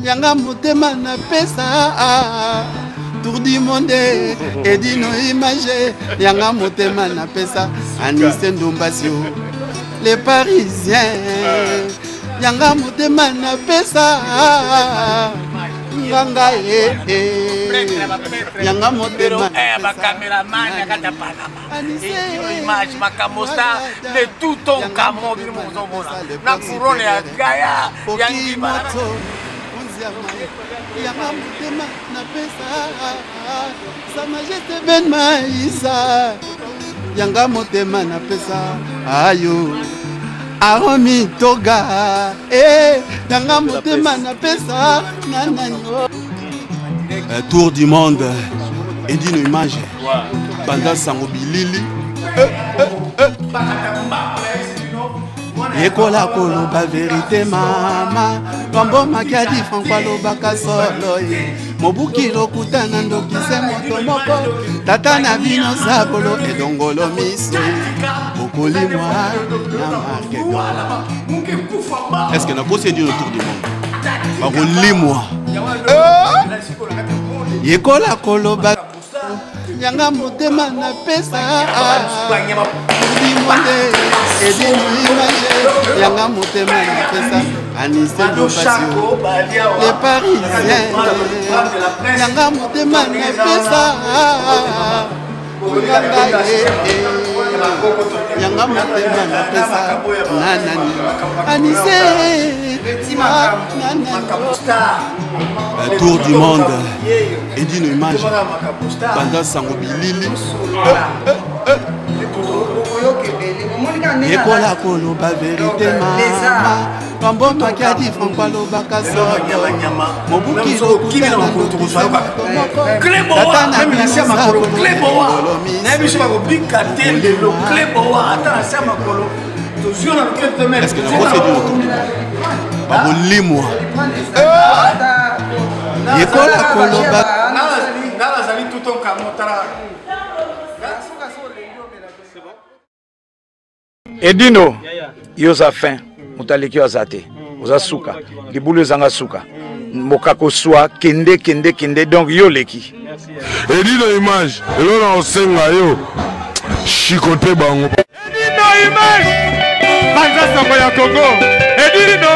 Yanga motema na pesa Tour du monde et dino image Yanga motema na pesa Anise Ndombasio les Parisiens Yanga motema na pesa Nganga Yanga motema ba cameraman yakata Panama image makamosta de tout ton camo na couronne ya Gaya yangi moto Yanga motema na pesa Sa Majesté Ben Maïssa Yanga motema na pesa ayo Aromi Toga Yanga motema na pesa nananyo Tour du monde et d'une image Banda Sango Bilili Yekola koloba vérité mama Kambo makiadi Franco alobaka solo Mobuki lokutana ndokise moto moko Tata na vino sabolo edongolo miso Okoli moi na marque. Est-ce que na procédure autour du monde Bakoli moi Yekola koloba Yanga motema na pesa et dis image Yanga motema na pesa Anise Ndombasio les Parisiens Yanga motema na pesa Yanga motema na pesa nanani Anise Tour du monde et d'une image Banda Sango Bilili Yekola koloba vérité mama Kambo makiadi Franco alobaka solo Mobuki lokutana ndokisa Cléboa même na sia makolo Cléboa na biso ba bika tende le Cléboa ata sia makolo toujours na club de mer. Est-ce que la procédure autour du monde Bakoli moi Yekola koloba Nala zali tout ton kamotara Edino yoza fin mutaleki azate oza suka libulu zanga suka mokako swa kende donc yo leki Edino image elona osenga yo chikote bango Edino image banza sango ya Congo Edino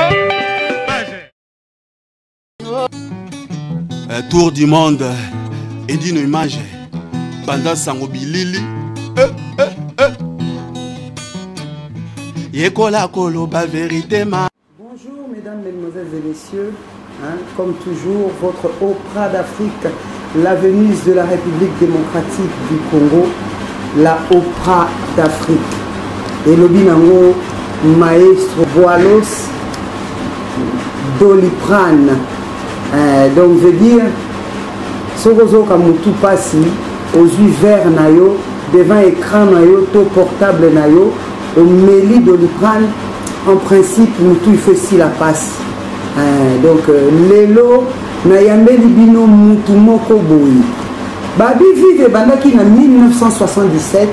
Tour du monde et d'une image Banda Sango Bilili Yekola koloba vérité ma. Bonjour mesdames, mesdemoiselles et messieurs, comme toujours votre Opéra d'Afrique, la Venise de la République démocratique du Congo, la Opéra d'Afrique. Et l'obinango maestro Boalos Doliprane. Donc veut dire Sogozo Kamutu Passi aux yeux verts nayo devant écran nayo to portable nayo au Méli Doliprane en principe Mutu il fait si la passe donc lelo nayambe libino Mutu moko boyi babi vive bandaki na 1977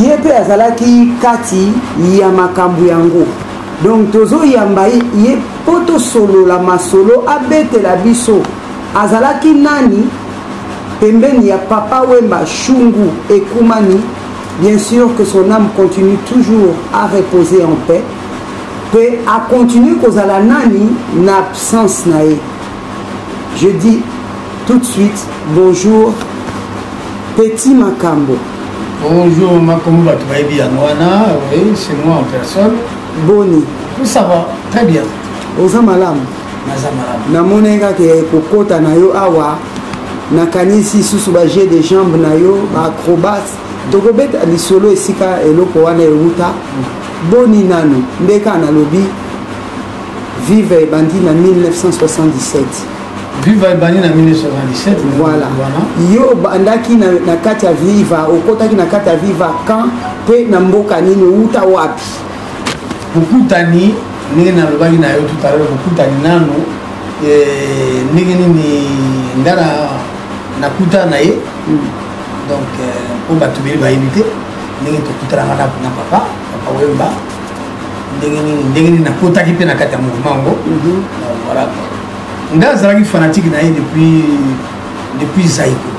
yepe azalaki kati ya makambu yango donc tozo yambai ye poto solo la masolo abete la biso azalaki nani pembeni ya papa Wemba Shungu Ekumani. Bien sûr que son âme continue toujours à reposer en paix peut à continuer kozala nani na absence nae. Je dis tout de suite bonjour Petit Makambo. Bonjour Makambo Batouaïbi Anouana, oui c'est moi en personne. Boni. Ça va très bien. Oza malam. Na monenga ke kokota na yo awa na kanisi susu ba jeu de jambes na yo ba acrobat tokobeta lisolo esika eloko wana euta boni nano ndeka na lobi vive bandi na 1977. Vive bandi na 1977. Voilà. Yo bandaki na kati ya viva okotaki na kati ya viva quand pe na mboka nini uta wapi ukutani ninge na lobaki na yo tout à l'heure ukutani nano ninge nini ndana nakuta na ye donc pour batubiri ba invité ninge tokutana na papa Wemba ndenge nini nakotaki mpe na kati ya mouvement ngo voilà nga azalaki fanatique na ye depuis Zaiko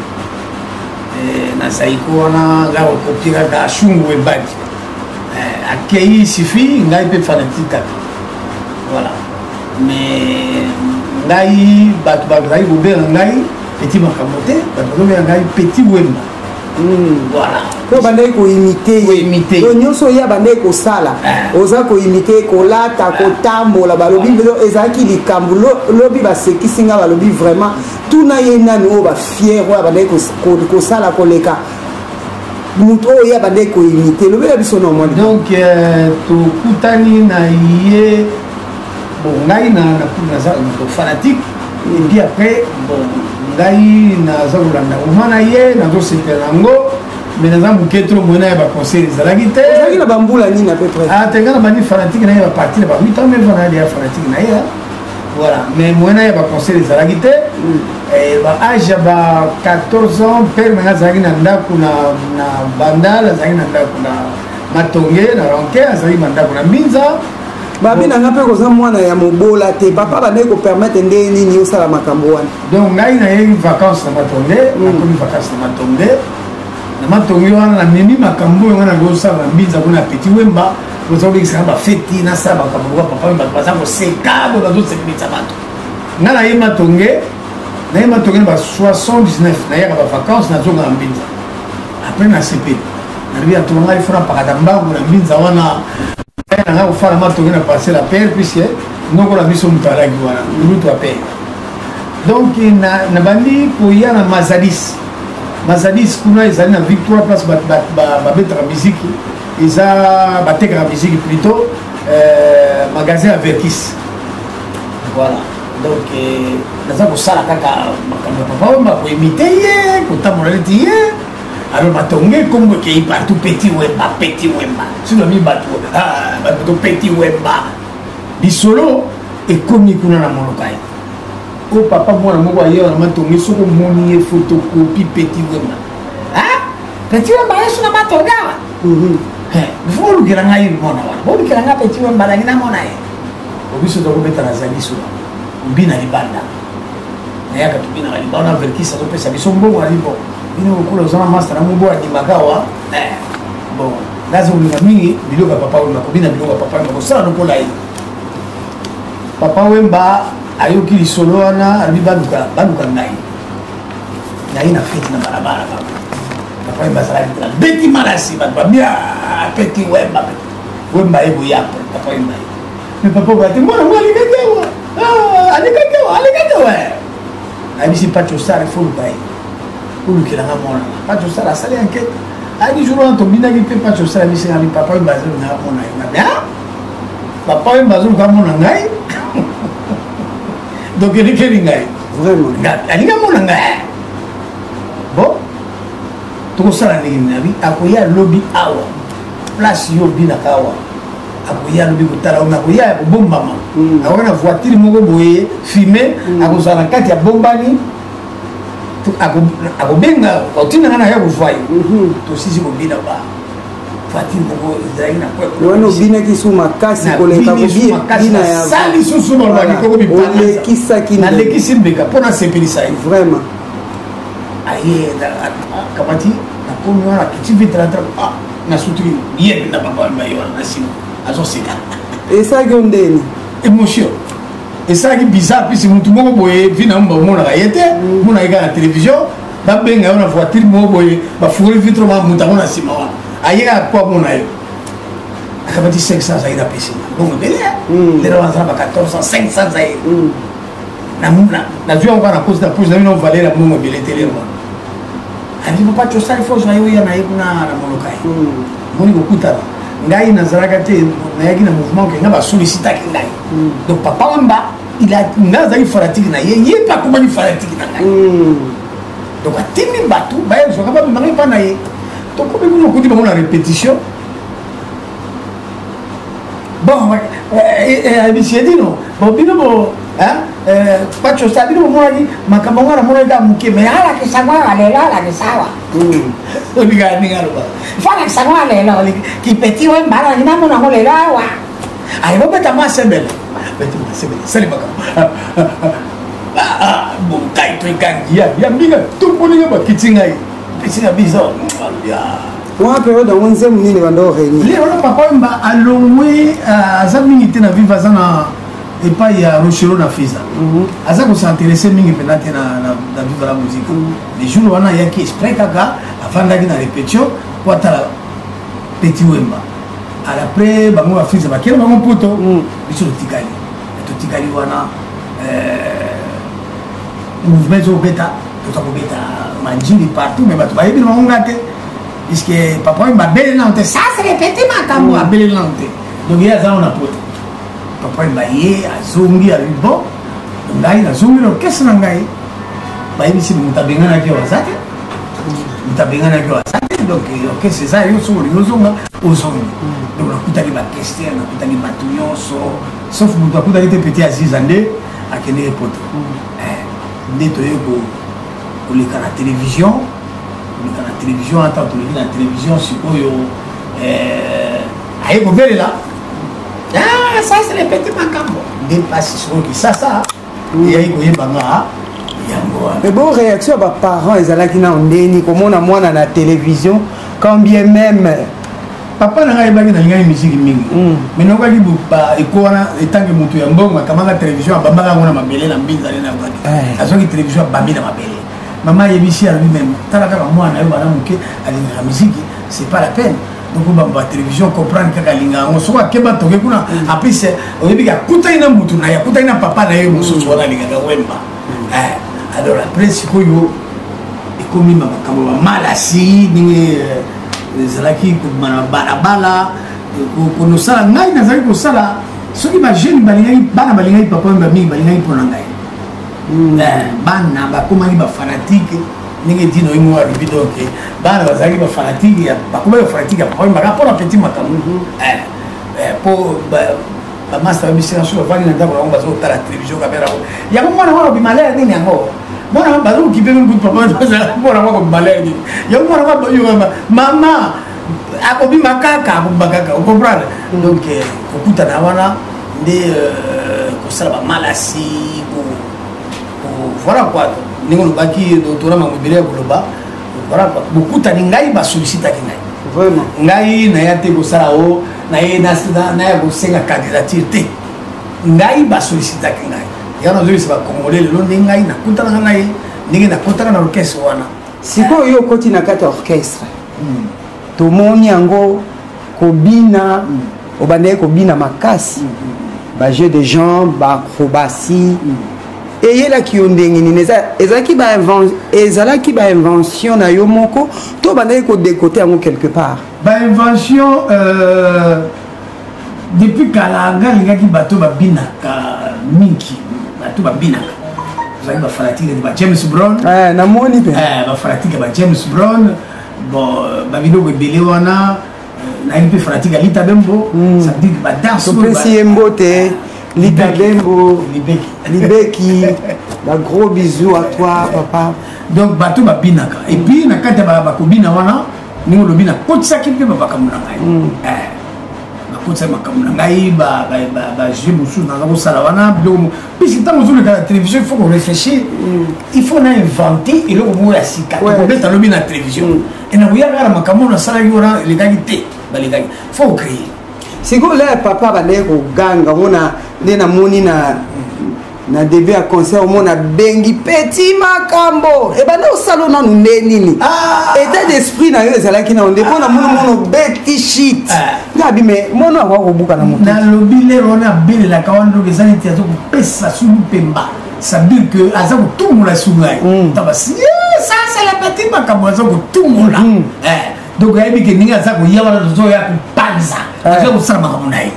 na Zaiko wana nga okopiraka shungu ebadi akei sifi ngai mpe fanatique kaka voilà mais ngai bato bazalaki kobela ngai petit makambo te bato bazobela ngai petit wemba voilà po bandaki koimite to nyonso oya bandaki kosala oza koimite kolata kotambola balobi ezalaki likambo lobi basekisi nga balobi vraiment tuna ye nani oyo bafiere oyo bandaki kosala koleka moto oyo oya bandaki koimite lobela biso na omwani donc tokutani na ye bon ngai naza fanatique et puis après bon ngai naza kolanda omana ye nazosepela yango mais naza moke tro moye na ye baconseil ezalaki te ezalaki na bambula nini à peu près te nga na bandi fanatique na ye baparti na ba 8 ans même vana ya fanatique na ye voilà mais moye na ye baconseil ezalaki te baage ya ba 14 ans pere nanga azalaki na ndako na bandal azalaki na ndako na matonge na ronke azalaki na ndako na mbinza babinanga mpe koza mwana ya mobola te papa bandeki kopermettre ndenge nini osala makambo wana donc ngai nayei vacance na matonge nakomi vacance na matonge wana namemi makambo oyo ngai nagosala na mbinza kuna petit wemba oza kolekisaka bafeti nasala makambo loka papa oyo bato baza koseka boyo bazosepelisa bato ngai naye matonge na ba 79 nayaka bavacance nazonga na mbinza apres nasepeli nalobi atola ngai fona pakata mbangu na mbinza wana nanga kofala matonge na passé la père puisque nokola biso moto alaki wana lutu apere donc na bandi koya na Mazadis kuna ezali na Victoire place babetaka miziki eza batekaka miziki plutôt magasin ya Verkis voilà donc naza kosala kaka makambo ya papa wemba koimite ye kotambola neti ye alors matonge kombo ekei partout petit wemba sinomi bato petit wemba bisolo ekomi kuna na moloka ye o papa mwana moko ayewa na matonge soko moni ye photocopie petit wemba petit wemba yesu na matonge awa bifo olukela ngai mona wana bolukela ngai petit wemba nangi namona ye obiso tokobeta na zaliso obina libanda nayaka tobinaka libanda na Verkis azopesa biso mbongo na libo bino okula ozana master na mobo adimaka awa bon ngazi olinga mingi biloko ya papa wemba kobina biloko ya papa wemba kosala lokola ye papa wemba ayoki lisolo wana alobi baluka ngai na feti na balabala papa wemba azalaki tela beti malasi bato babia peti wemba ye boya papa wemba ye mais papa wemba te mwana mwa alikaki awa nayebisi pacho sara fo luka ye olukelanga mona pacho sara asali enquête ayaki jour wana tobinaki mpe pacho sara bisengami papa wemba azolukaka mona ye ngabe papa wemba azolukaka mona ngai donc elikeli ngai alinga mona ngai bon tokosala ndenge nini akoya lobi awa place yo obinaka awa akoya lobi kotala oyo akoya ya kobombama akoya na voiture moko boye filme akozala na kati ya bombani akobenga otinanga na ya kozwa ye tosisi kobina ba voiture moko ezalaki na wana obinaki su makasi koleka kobina ya sali susu balobaki koko olekisaki nalekisi mbeka mpo nasepelisa ye vraiment aye kamati nakomi wana kiti vitratra nasutiki yebe na papa maye wana na nsima azoseka esalaki ondeni émotion esalaki bizarre pisi mutu moko boye vi na mo bamonaka ye te monaka kaka na télévision babenga yo na voiture moko boye bafungoli vitre ma mutu ango na nsima wana ayeka kwa mona yo akabati 500 azali na pesi bongo ebele lelo bazala ba 1400 500 azali nazwi yango kaka na posi na posi na bino valeur ya mbongo ebele te lelo wana adi papa tosali foso na yo ya na ye kuna na moloka ye moni kokutana ngai nazalaka te nayaki na mouvement ke nga basolicitaki ngai donc papa wemba nga azali fanatique na ye ye mpe akomani fanatique na ngai donc atimi bato bayezwaka babimaka epa na ye tokomi kuna okuti bango na répétition bon abisi edino bon bino bo pacosa bino bomonaki makambo ngo namonaki ka moke mais alakisango alelo alakisawa olingaa ninga loba fo alakisango alelo kipeti wemba alaki namonango lelo awa Aí vou botar mais sebele. Sali baka. Bom, cai tu ikangia. Ya minga tu poninga ba kitinga aí. Kitinga bizarre. Uma période da 11e menina quando réuni. Leo na papa mba alongwe aza mingi te na viva za na epai ya Rochero na Fiza. Aza ko s'intéresser mingi penate na viva la musique. Les jours wana yaki exprès kaka afandaki na répétition pour atala Petit Wemba. Après bango ba Fiza bakela bango poto biso tikali. To tikali wana mouvement zo beta to beta manjili partout mais bato bayebi bango ngate. Puisque papa il m'a belle lente, ça c'est répété ma cambo a belle lente. Donc il y a ça on a pote. Papa il m'a yé a zongi a bon. Ngai na zongi lo qu'est-ce ngai? Ba ibi si mutabenga na kyo wasate. Mutabenga na kyo wasate. Donc OK c'est ça yo so yo zonga o zongi. Donc la kutali ba question, la kutali ba tunyoso. Sauf mutu kutali te petit à 6 ans a kene pote. Ndeto yo ko le kana télévision. Dans la télévision, en tant que la télévision, c'est quoi aïe, vous verrez là. Ah, ça c'est les petits macambos. Dépasse ce qui ça. Et aïe, vous voyez, banga. Mais bon, réaction, bah, parents, ils allaient qui n'ont déni, comme on a moins dans la télévision, quand bien même. Papa n'a pas de musique mingi. Mais non, il pas et quoi, et tant que mutu yambo, ma kamanga télévision, bamanga on a ma belle, la mise à l'énergie. À ce qui télévision, bambi dans ma belle. Maman est ici à lui-même. Tant que moi, la musique, c'est pas la peine. Donc, on va la télévision comprendre que on soit que bateau que kuna. Après, c'est au début, il y a Koutaïna Moutouna, il y a Koutaïna Papa, il y a Moussouana, il y a Wemba. Alors, après, c'est quoi, et comme il m'a malassi, les alaki, balabala, qu'on nous sala, n'a pas eu ça. Ceux qui m'a jeune, bana balingai, papa, mami, balingai pour nangai. Bana bakomaki ba fanatique ninge dino imo arrivé donc bana bazaki ba fanatique ya bakoma ba fanatique ya papa mbaka pour petit makambo pour ba master mission sur vali na ndako bazo tala télévision caméra ya mwana wa bimalaya nini yango mwana bazo kipe ngu papa mwana wa bimalaya nini ya mwana wa yo mama akobi makaka akobakaka comprendre donc kokuta na wana nde kosala ba malasi voilà quoi ningo lobaki doctorat mamobile koloba voilà quoi beaucoup ta ngai ba solliciter ngai vraiment ngai na ya te ko sala o na ye na ya ko senga candidature te ngai ba solliciter ngai ya no zo ba congolais lo ngai na kutana ngai ningi na kutana na orchestre wana siko yo koti na kata orchestre to moni yango kobina obane kobina makasi ba jeu de jambes ba acrobatie et il y a qui ont des invention na yo moko to banaye ko décoter en quelque part ba invention depuis kalanga linga ki bato ba binaka minki bato ba binaka zaki ba fanatique ba James Brown na moni pe ba fanatique ba James Brown bon ba bino ko belé wana na une fanatique Lita Bembo ça dit ba danse ko pesi mbote Lita Bembo, Libeki, un gros bisou à toi, papa. Donc, bateau ba binaka. Et puis, na kata ba kobina wana, ni lo bina kotsa kipe ba kamuna ngai. Ba kotsa makamuna ngai ba je musu na ko sala wana donc puisque tant que la télévision il faut qu'on réfléchisse. Il faut inventer et le mot la sika. Pour mettre lo bina télévision. Et na buya gara makamuna sala yora les gars té, ba les gars. Faut créer. C'est quoi là papa ba leko ganga mona na moni na début à concert mona bengi petit makambo et ben au salon na nini état d'esprit na yo ezala ki na onde pona mono beti shit ngabi me mono wa ko buka na moto na lobile rona bile la kawando ke zali tia to pesa sulu pemba ça veut dire que aza ko tout la sungai tabasi ça c'est la petit makambo aza ko tout la donc ayebi ke ninga aza ko yawa zo ya panza aza ko sala makambo nai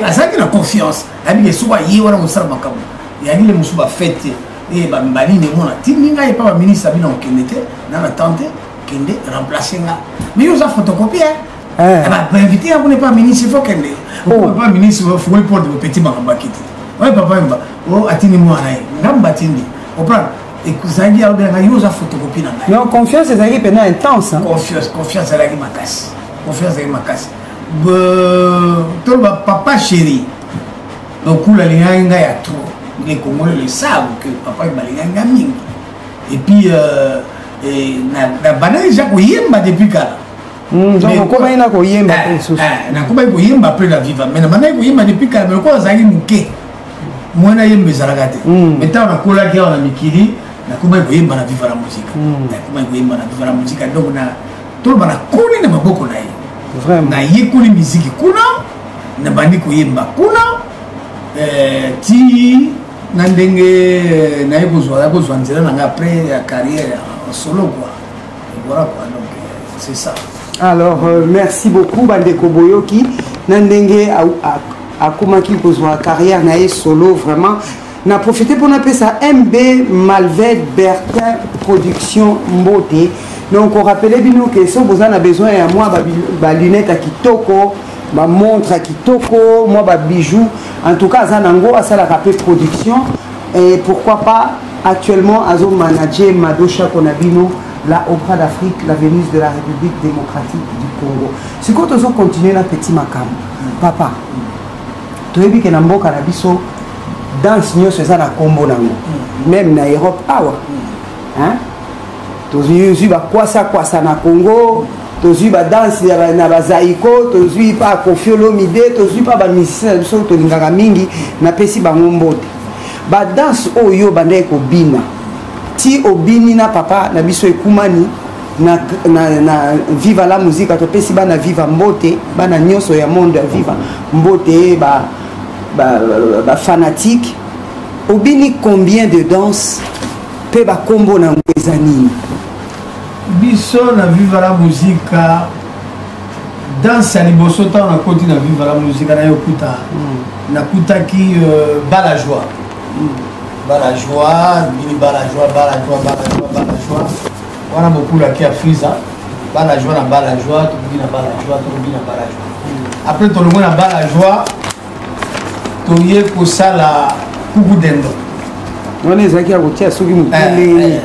azaki na confiance ayebi ke suba yewa na ko sala makambo yangile musuba fête et ba mbali ne mona tininga e pa ministre bina okendete na na tante kende remplacer nga mais yo za photocopie ba inviter à vous ne pas ministre faut kende pas ministre faut pour de petit makambo kiti ouais papa mba o atini mwana ngamba tindi comprendre et kuzangi au bien yo za photocopie na ngai non confiance ezali pena intense confiance ezali makasi confiance ezali makasi toloba papa chéri okula lingaki ngai ya trop les Congolais le savent que papa balingaki nga mingi et puis na bana déjà koyemba depuis kala okoma ina koyemba nakomaki koyemba après la viva mais na bana koyemba depuis kala mais okola azalaki moke mwana yemba ezalaka te mais ntango nakolaki awa na mikili nakomaki koyemba na viva la musique nakomaki koyemba na viva la musique donc toloba nakoli na maboko na ye nayekoli miziki kuna nabandi koyemba kuna ti na ndenge naye kozwa nzela nanga après ya carrière en solo quoi et voilà quoi donc c'est ça. Alors merci beaucoup bandeko boyoki na ndenge akomaki kozwa carrière na ye solo vraiment na profité pour na pesa MB Malvet Bertin production mbote. Donc on rappelait bien que si vous en avez besoin à moi ba lunettes à kitoko, ma montre à kitoko, moi ba bijoux, en tout cas zanango à ça la rappel production et pourquoi pas actuellement azo manager Madosha Konabino la Opéra d'Afrique, la Vénus de la République démocratique du Congo. Si quand on continue la petit macam, papa, tu as vu que nambo kanabiso danse nyo ça na combo nango, même na Europe awa, hein? Tozu ba kwasa na Congo, tozu ba danse na bazaiko, tozu pa Koffi Olomide, tozu pa ba musicien so to lingaka mingi na pesi ba ngombote. Ba danse oyo bande ko bina. Ti obini na papa na biso ekumani na viva la musique to pesi ba na viva mbote, ba na nyonso ya monde viva mbote ba fanatique. Obini combien de danse pe ba kombo na ngwezani. Biso na viva la musique danse ya liboso ntango nakoti na viva la musique na yokuta nakutaki bala joie bini bala joie wana mokulaki ya friza bala joie tokoki na bala joie après tolongo na bala joie toye kosala kuku dendo wana ezalaki ya kotia soki mokili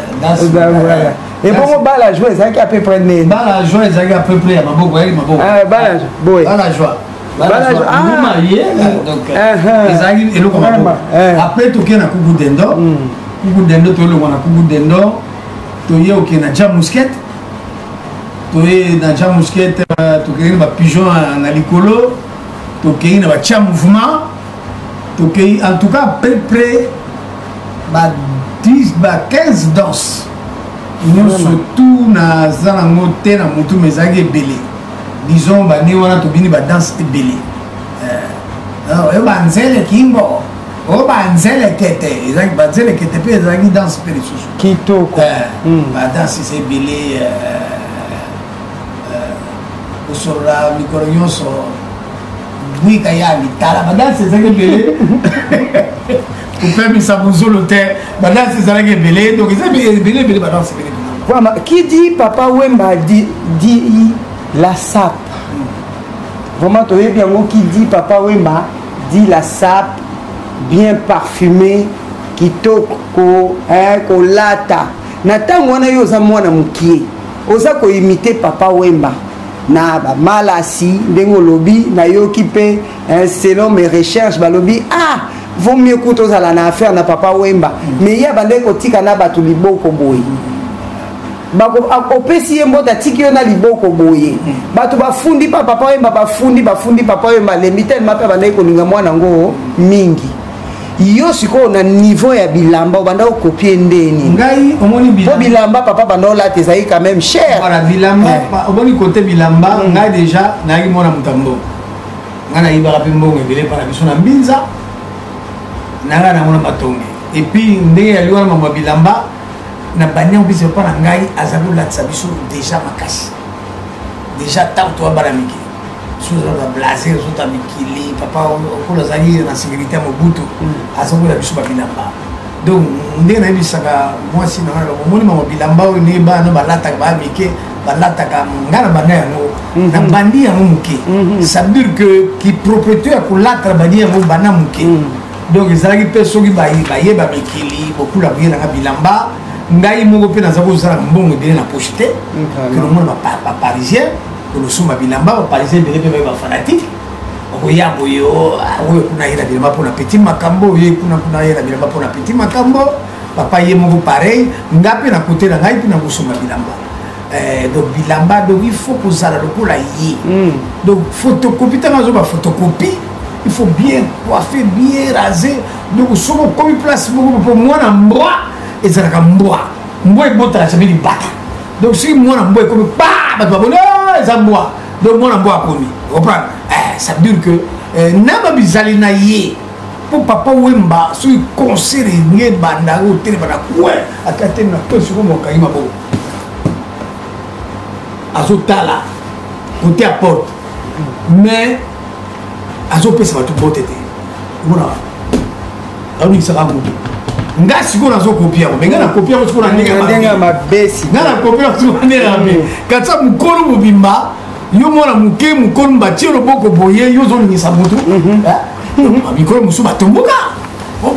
et bon bala joie ezalaki à peu près nene bala joie ezalaki à peu près ya maboko yali maboko bala boy bala joie marié donc ezalaki eloko maboko après toke na kuku dendo toyelongo na kuku dendo toye oke na jam musket toye na jam musket tokei na bapigeon na likolo tokei na batia mouvement tokei en tout cas à peu près ba 10 ba 15 danses surtout na zanango te na mutu mezaki ebele disons bani wana tobini badanse ebele oyo banzele kimbo oyo banzele kete ezalaki banzele kete mpe ezalaki danse mpe lisusu kitoko badanse eza ebele kosolola mikolo nyonso bwika ya mitala badanse ezalaki ebele kopemisa bozolo te badanse ezalaki ebele donc eza ebele badanse ebele. Qui dit Papa Wemba dit la sape. Vraiment, tu bien qui dit Papa Wemba dit la sape bien parfumée qui toque ko lata. Natang wana yo za mwana mukie. Oza ko imiter Papa Wemba. Na ba malasi ndengo lobi na yo kipe selon mes recherches ba lobi vaut mieux que tu as affaire na Papa Wemba. Mais il y a bande ko tika na batu liboko boy. Opesi ye mbota tiki yo na liboko boye bato bafundi pa papa wemba bafundi papa wemba lemite mape bandai koninga mwana ngo mingi yo siko na niveau ya bilamba obanda okopie ndeni ngai omoni bilamba papa banda olata ezali quand même cher voilà bilamba omoni côté bilamba ngai déjà nayaki mwana mutambo ngai nayibaka mpe mbongo ebele mpana biso na mbinza nanga namona matonge et puis ndenge yali wana mamwa bilamba na banya mbisi pa na ngai azabu latsa biso déjà makasi déjà tant toi baramiki sous la blazer sous ta mikili papa ko la zali na sécurité mobutu azabu la biso bilamba donc ndé na bisaka moi si na ba moni ma bilamba o ne ba no balata ba mike balata ka ngana bana yango na bandi yango muke ça veut dire que qui propriétaire ko latra bandi yango bana muke donc ezalaki pe soki ba yeba mikili beaucoup la bien na bilamba ngai moko pe naza kozala mbongo ebele na poche te ke nomona baparisien kolosoma bilamba baparisien ebele mpe baye bafanatike okoya boyo oyo kuna ye na bilamba mpona petit makambo oyo kuna ye na bilamba mpona petit makambo papa ye moko pareil nga mpe na kote na ngai mpe na kosoma bilamba donc bilamba donc il faut kozala lokola ye donc photocopie ntango azoba photocopie il faut bien coiffer bien raser donc soki okomi place moko mpo mwana mbwa ezalaka mbwa ebotaka sabi libata donc soki mwana mbwa ekomi pa bato baboni eza mbwa donc mwana mbwa akomi comprendre ça veut dire que na babizali na ye mpo papa wemba soki concert nge banda otelema na kwe akateli na to siko mokangi maboko azotala kote ya porte mais azopesa bato bote te omona aonikisaka moto nga sikoyo nazokopia yango me nga nakopia yango sikoyo na ndenge ya mabesi nga nakopia yango sikoyo na ndenge ya mabe katisa mokolo mobimba yo mwana moke mokolo batie loboko boye yo ozolingisa motu mikolo mosusu batomboka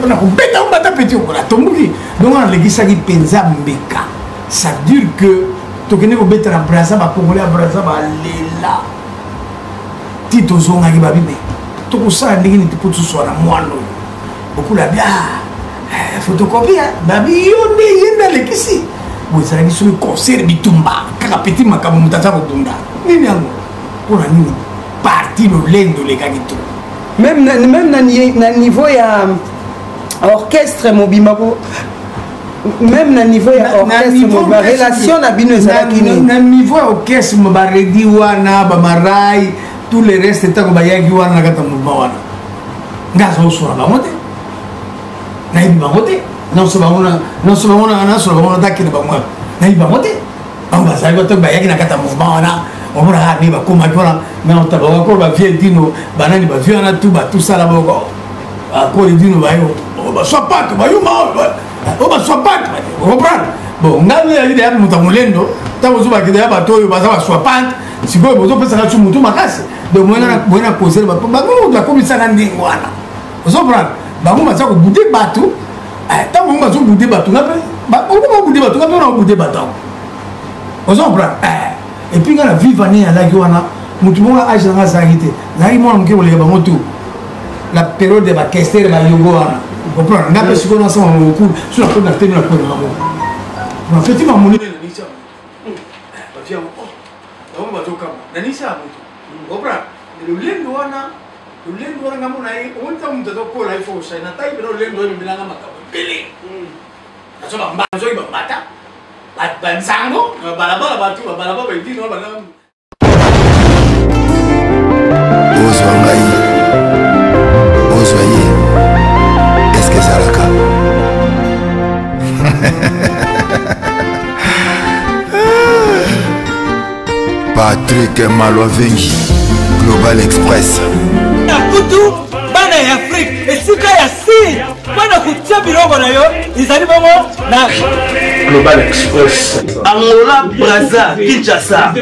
na kobeta ngo bata peti okola atomboki dongo nalekisaki mpenza mbeka ça dire que tokende kobetela braza bakongole ya braza balela ti tozongaki babime tokosala ndenge nini mpo toswana mwana oyo bokula bia photocopie babi yo nde ye nde alekisi bo ezalaki soki concert bitumba kaka peti makambo moto aza kobunda nini yango mpona nini parti lolendo olekaki to même na niveau ya orchestre mobimba po même na niveau ya orchestre mobimba relation na bino ezalaki nini na niveau ya orchestre baredi wana bamarai tout le reste ntango bayaki wana na kati ya mouvement wana nga azosola bango te nayebi bango te nasola bango nakende bango nayebi bango te bango bazali bato bayaki na kati ya mouvement wana omonaka ni bakomaki wana naotabakolo bavie dino banani bavie wana tu batusala boko akoli dino bayo baswapate bayuma o baswapate comprendre bon ngai yali deya moto ya molendo ntango ozobaki deya bato oyo baza baswapante sikoyo bozopesaka su motu makasi donc boyena kozela bango moto akomisaka ndenge wana ozoprendre bango baza kobude bato ntango bango bazobude bato okobabude bato nga mpe na obude bato yango ozoprendre epuis nga na vive ane alaki wana motu moko age nanga azalaki te nazalaki mwana moke koleka bango tu la période ya bakestere bayongo wana comprendre nga mpe sikoyo nasama mokulu so nakoni natemi na kone bango nafeti mamonene nanisa bafia bango bazokamba nanisa ya moto comprendre lolendo wana nga mona ye omonita moto azokola ye fo osai natai pena lolendo oyo membelanga makambo ebele nazoki bambata banzango balabala bato balabala baitino ozwa ngai ozwa ye eske ezalaka Patrick Malwavengi Global Express kutu bana ya Afrique esika ya si bana kutia biloko na yo izali bongo na Global Express Angola, Brazza, Kinshasa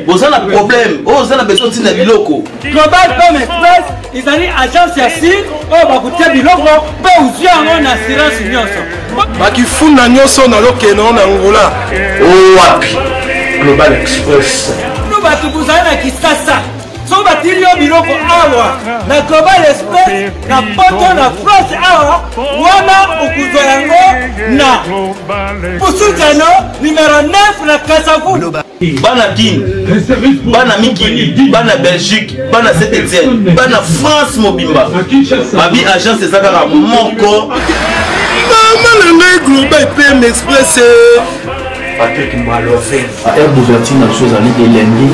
boza na problème oza na besoin tina biloko Global Express izali agence ya si oyo bakutia biloko mpe uzwi yango na assurance nyonso bakifunda nyonso na lokeno na Angola wapi Global Express no bato bozali na Kisasa so batili yo biloko awa na Global Express na poto na France awa wana okuzwa yango na Pusutano numero 9 na Kasavu bana Guinée bana Mikili bana Belgique bana Saint-Étienne bana France mobimba babi agence ezaka moko malanga Global PM Express Patrick Malwavengi air d'ouverture na chose ali de lundi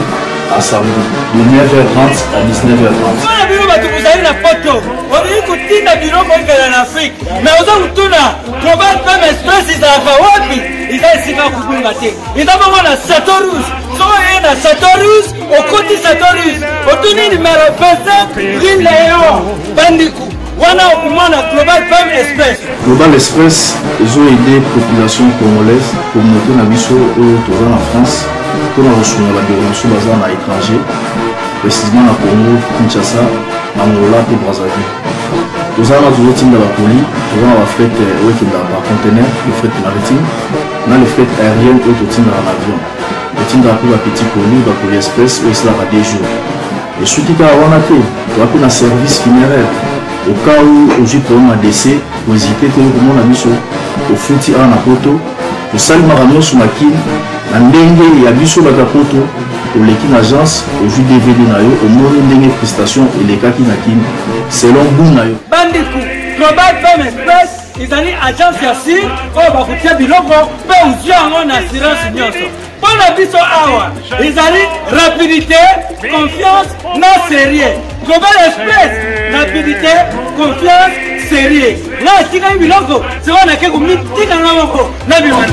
à samedi de 9h30 à 19h30. Voilà bino bato bozali na poto olingi kotinda biloko okela na Afrique mais oza kotuna Global PM Express ezalaka wapi eza esika kokunga te eza bongo na Satorus soko ye na Satorus okoti Satorus otuni numero 25 Green Léon Bandiku wana okumona Global PM Express. Global Express ezo aider population congolaise communauté na biso oyo toza na France pour la reçoit la délégation basée à l'étranger, précisément à Congo, Kinshasa, Angola et Brazzaville. Nous avons toujours team de la police, nous avons la fête par conteneur, le fret maritime, on a le fret aérien et le team dans l'avion. otindaka mpe bapetit colis bakoli espèce oyo esalaka 2 jours et soki kaka wana te toa mpe na service funéraire au cas où ozwi problème ya décès kohésite te komona biso ofuti awa na poto tosalimaka nyonso makini na ndenge ya biso bato ya poto oleki na agence ozwi dvd na yo omoni ndenge prestation elekaki na kini selon goût na yo bandiku global femme express ezali agence ya sir oyo bakotia biloko mpe ozwi yango na assurance nyonso mpo na biso awa ezali rapidité confiance na sérieux global express rapidité confiance sérieux nga atikaki biloko sikoyo nake komitikanga moko na bimana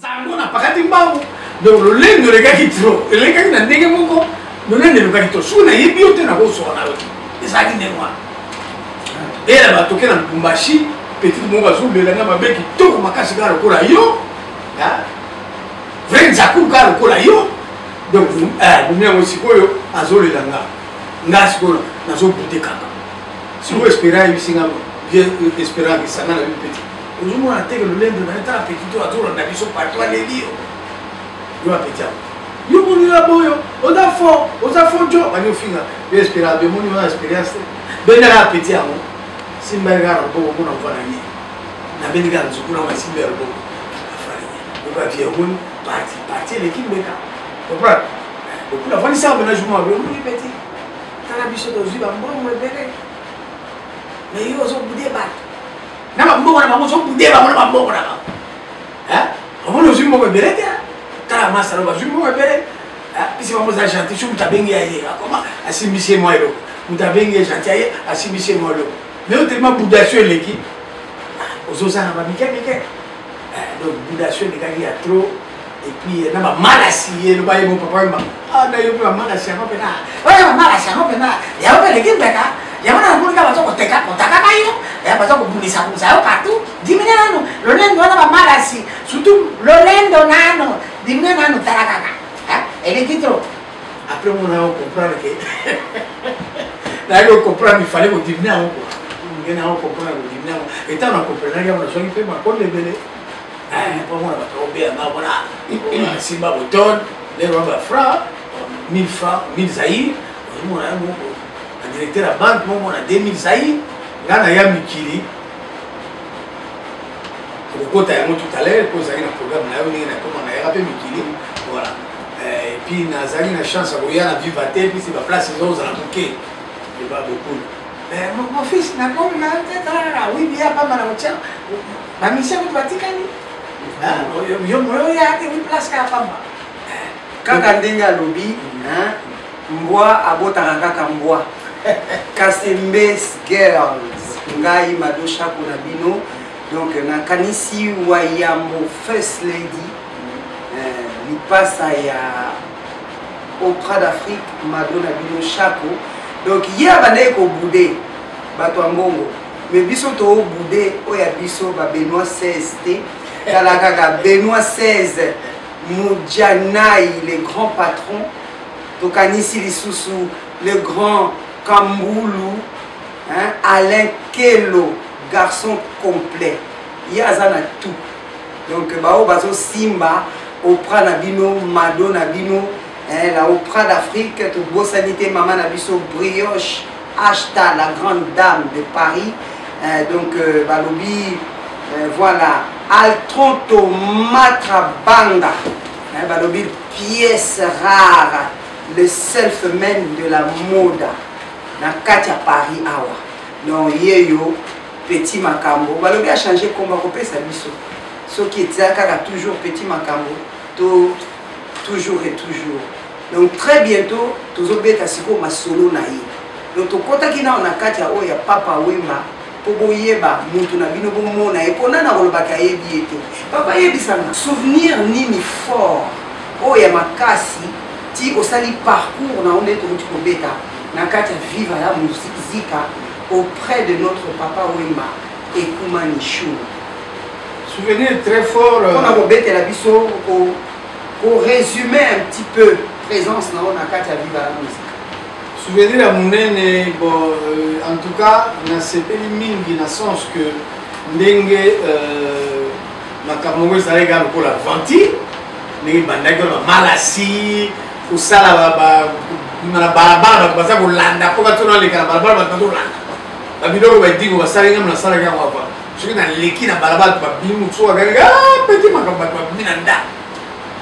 zango na pakati mbangu donc lolendo elekaki tro elekaki na ndenge moko lolendo elekaki to soki nayebi yo te nakosoka na yo ezalaki ndenge wana eyela batoke na lubumbashi petite moko azobelanga mabe kitoko makasi kaka lokola yo vrai nzakulu kaka lokola yo donc bumi yango sikoyo azolela nga sikoyo nazobute kaka sikoyo espera yebisinga vie espera akisanga na bi petit ozomona teke lolendo na etala petit to azolanda biso partout aleli yo apeti yango yo moni ya boyo oza fo jo bani ofinga yo espera bemoni wana expérience te bendaka apeti yango simbali kaka na loboko mpona kovana ye nabendi kaka nzukuna ngo asimbi ya loboko afali okavie omoni parti eleki mbeka comprendre okuna afandisaka mpena juma abe omoni peti tala biso tozwi bambongo ebele mais yo ozobude bato na bambongo na bango ozobude bango na bambongo na bango omoni ozwi mbongo ebele te tala masala bazwi mbongo ebele pisi bango oza gentil so moto abengi ya ye akoma asimbisi ye mwa eloko moto abengi ye gentil aye asimbisi ye mwa eloko mais yo telema budation eleki ozozana bamike mike donc budation elekaki ya trop et puis na bamalasi ye loba ye mo papa yemba na yo mpe bamalasi yango mpena oyo bamalasi yango mpena yango mpe eleki mbeka yango na namonika baza kotakaka yo baza kobundisa yo partout dimine nano lolendo wana bamalasi surtout lolendo nano dimine nano tala kaka eleki trop après mona yo comprendre ke nayaki ocomprendre il fallait kodimine yango quoi ngene yango comprendre kodimine yango etant na comprenaki yango nazwaki mpe makonde ebele mpo mona bato obeyanga bona simba botone lero wana bafra 1000 francs 1000 zaïr ozomona yango moko na directeur ya banque moko mona 2000 zaïr nga na ya mikili okokota yango tout à l'heure po ezalaki na programme na yo ndenge nakoma nayaka mpe mikili voilà et puis nazalaki na chance ya koya na viva te pisi baplace ezozala moke eba bokulu mon fils nakomi na tetalaka oui bien pamba na kotia bamisien kutu batikani yo oya te wi place kaka pamba kaka ndenge alobi mbwa abotaka kaka mbwa Kasembes Girls ngai Mado Shako na bino donc nakanisi wayambo first lady lipasa ya Opera d'Afrique Mado na bino Shako donc ye abandaki kobude bato ya mbongo mais biso toobude oyo ya biso ba Benoît 16 te tala kaka Benoît 16 Mudjanai le grand patron tokanisi lisusu le grand Kamboulou Alain Kelo garçon complet yazana tout donc bao bazo simba Opera na bino Mado na bino la Opera d'Afrique to bosanité maman na biso brioche Ashta la grande dame de Paris donc balobi voilà Altron Tomatra Banga balobi pièce rare le self-man de la mode na kati ya Paris awa donc yeyo petit makambo balobi a changé komba kopesa biso soki etzaka toujours petit makambo to toujours et toujours donc très bientôt tozobeta siko masolo na ye donc tokotaki na na kati ya oyo ya Papa Wemba po boyeba mutu na bino bomona epona na kolobaka yebi ete papa yebisanga souvenir nini fort oyo ya makasi ti osali parcours na onde tokuti kobeta na kati ya viva ya muzika auprès de notre Papa Wemba et Koumani Chou. Souvenir très fort. On a kobeta la biso pour résumer un petit peu présence na kati ya viva ya muzika. Souvenir à Mounene, bon, en tout cas, on a sepeli mingi, dans le sens que ndenge makambo ezalaka lokola ventile ndenge bandaki na malasi kosala na balabala bato baza kolanda mpo bato naleka na balabala bato bazolanda babiloko badingo basalenga nasalaka yango ava soki naleki na balabala babimi mosusu akakaka peti makambo bato babimi na ndako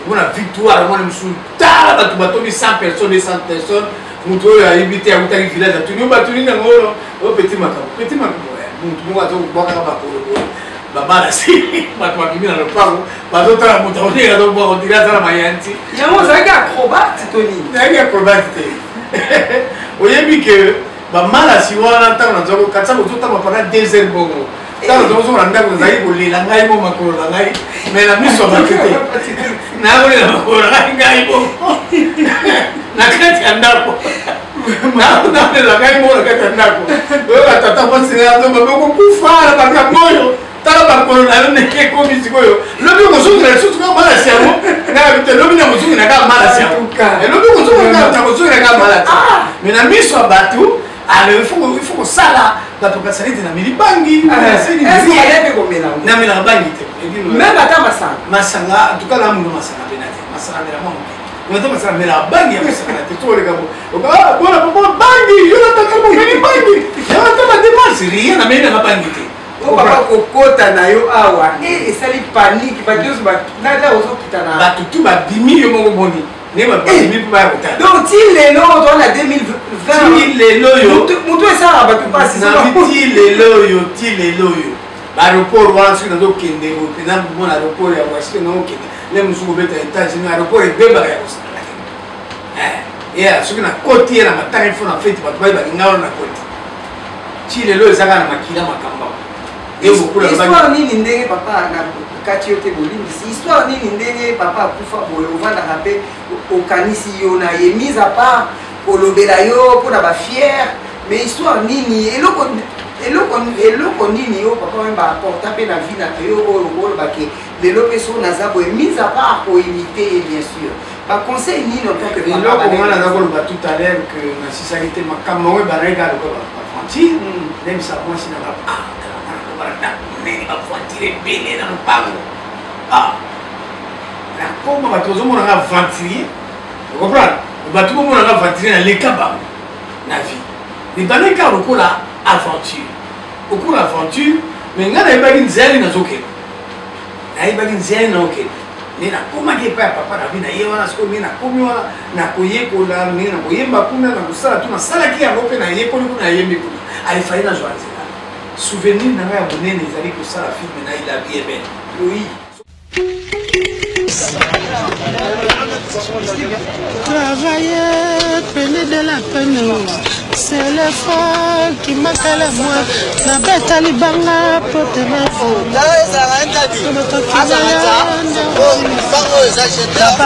omona victoire mwana mosusu tala bato batomi 100 personnes 200 personnes moto oyo ayebi te akutaki village atuni batuni nango oyo peti makambo motu moko azobwakaka bakolo babala si bato babimi na lopango bazotala moto aolinga azobwaka ondiri azala mayanti yango ozalaki acrobate toni nayaki acrobate te oyebi ke bamalasi wana ntango nazoko katisa kozotamba pendant 2 heures bongo ntango nazokosonga na ndako nazali kolela ngai mo makolo na ngai mais na miso bato te nakolela makolo na ngai ngai bongo na kati ya ndako nakolela ngai mo na kati ya ndako oyo batata mosinga bazokokufala makambo oyo tala bakolo na yo ndenge ekomi sikoyo lobi kozongela lisusu kaka malasi yango ngai lobi na kozongela kaka malasi yango lobi kozongela kaka malasi mais na miso ya bato alors il faut kosala bato basalite na milibangi na milaka bangi te même ata masanga en tout cas na mundu masanga pena te masanga mela mwa moke oto masanga mela bangi ya kosangana te toleka bona papa bangi yo nataka mokeli bangi yo nataka dépense rien na meli na bangi te papa kokota na yo awa esali panique bato nyonso nada ozokita na bato tu babimi yo moko boni donc ti lelo tona 2020 lelo yo mutu esalaka bato pasi ti lelo yo baéroport wana soki nazokende mpena mona aéroport ya washike naokende le mosuku kobeta états-unis aéroport ebebaka ya kosalaka soki nakoti ye na matanga ifo na feti bato bayebaki ngai wana na koti ti lelo ezaka na makila makambo histoire nini ndenge papa kati yo te bolimbisi histoire nini ndenge papa akufa boye ovandaka mpe okanisi yo na ye mise à part kolobela yo mpona bafiere mais histoire nini eloko nini yo papa oyo baaporta mpe na vie na yo oyo olobake lelo mpe so naza boye mise à part koimite ye bien sûr baconseil nini en tant que eloko ngana naza koloba tout à l'heure que nasisaki te makambo yango ebanaka lokola bafantile ndemisa mwasi na bavoitire ebele na lopango nakoma bato ozomonanga ventilier ocomprendre bato bomonanga ventilier na leka bango na vie ebanaka lokola aventure okola aventure mais ngai nayebaki nzeli nazokende nayebaki nzeli naokende nde nakomaki epai ya papa na vie naye wana sikoyo nde nakomi wana nakoyekola ndenge nakoyemba kuna nakosala tu nasalaki yango mpe nayekoli kuna nayembi kuna alifali nazwa nzela souvenir na ngai ya monene ezali kosala filme na La Vie est Belle. Oui. Travailler, peine de la peine, c'est l'effort qui manque à la moi. La bête à l'ibanga, potema.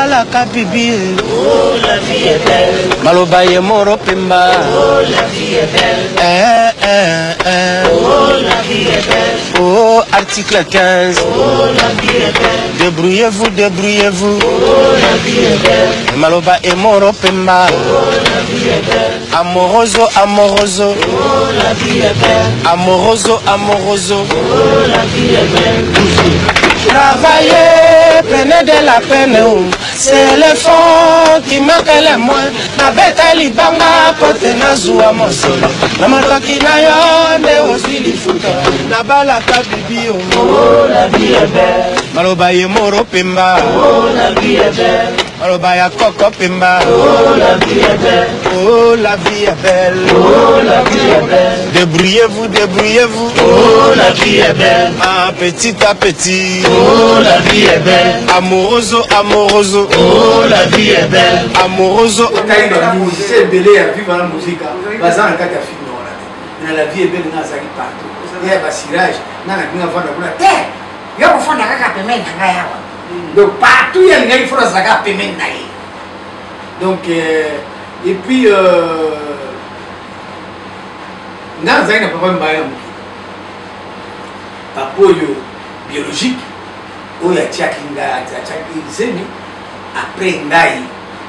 La kabibi. Oh, la vie est belle. Malobaye moro pemba. Oh, la vie est belle. Oh, la vie est belle. Oh, article 15. Oh, la vie est belle. Débrouillez-vous, débrouillez-vous. Oh, la vie est belle. Maloba et moro pemba. Oh, la vie est belle. Amoroso, amoroso. Oh, la vie est belle. Amoroso, amoroso. Oh, la vie est belle. Travailler, peine de la peine, c'est le fond qui manque le moins. Na beta libanga pote na zuwa mosolo. Na matoki na yo nde osili futa. Na bala kabibi oh la vie est belle. Maloba ye moro pemba. Oh la vie est belle. Maloba ya koko pemba. Oh la vie est belle. Oh la vie est belle. Oh la vie est belle. Débrouillez-vous, débrouillez-vous. Oh la vie est belle. Ah, petit à petit. Oh la vie est belle. Amoroso, amoroso. Oh la vie est belle. Amoroso. C'est belé à vivre la musique. Bazan na kata film na La Vie est Belle na zaki partout. Il y a basirage na na kinga fanda kuna te. Yo ko fanda kaka pemene na yawa. Donc partout il y a les gars il faut la zaka pemene na ye. Donc et puis na zaki na papa mbaya mu. Papa yo biologique oyo atiaki ngai atiaki zemi après ngai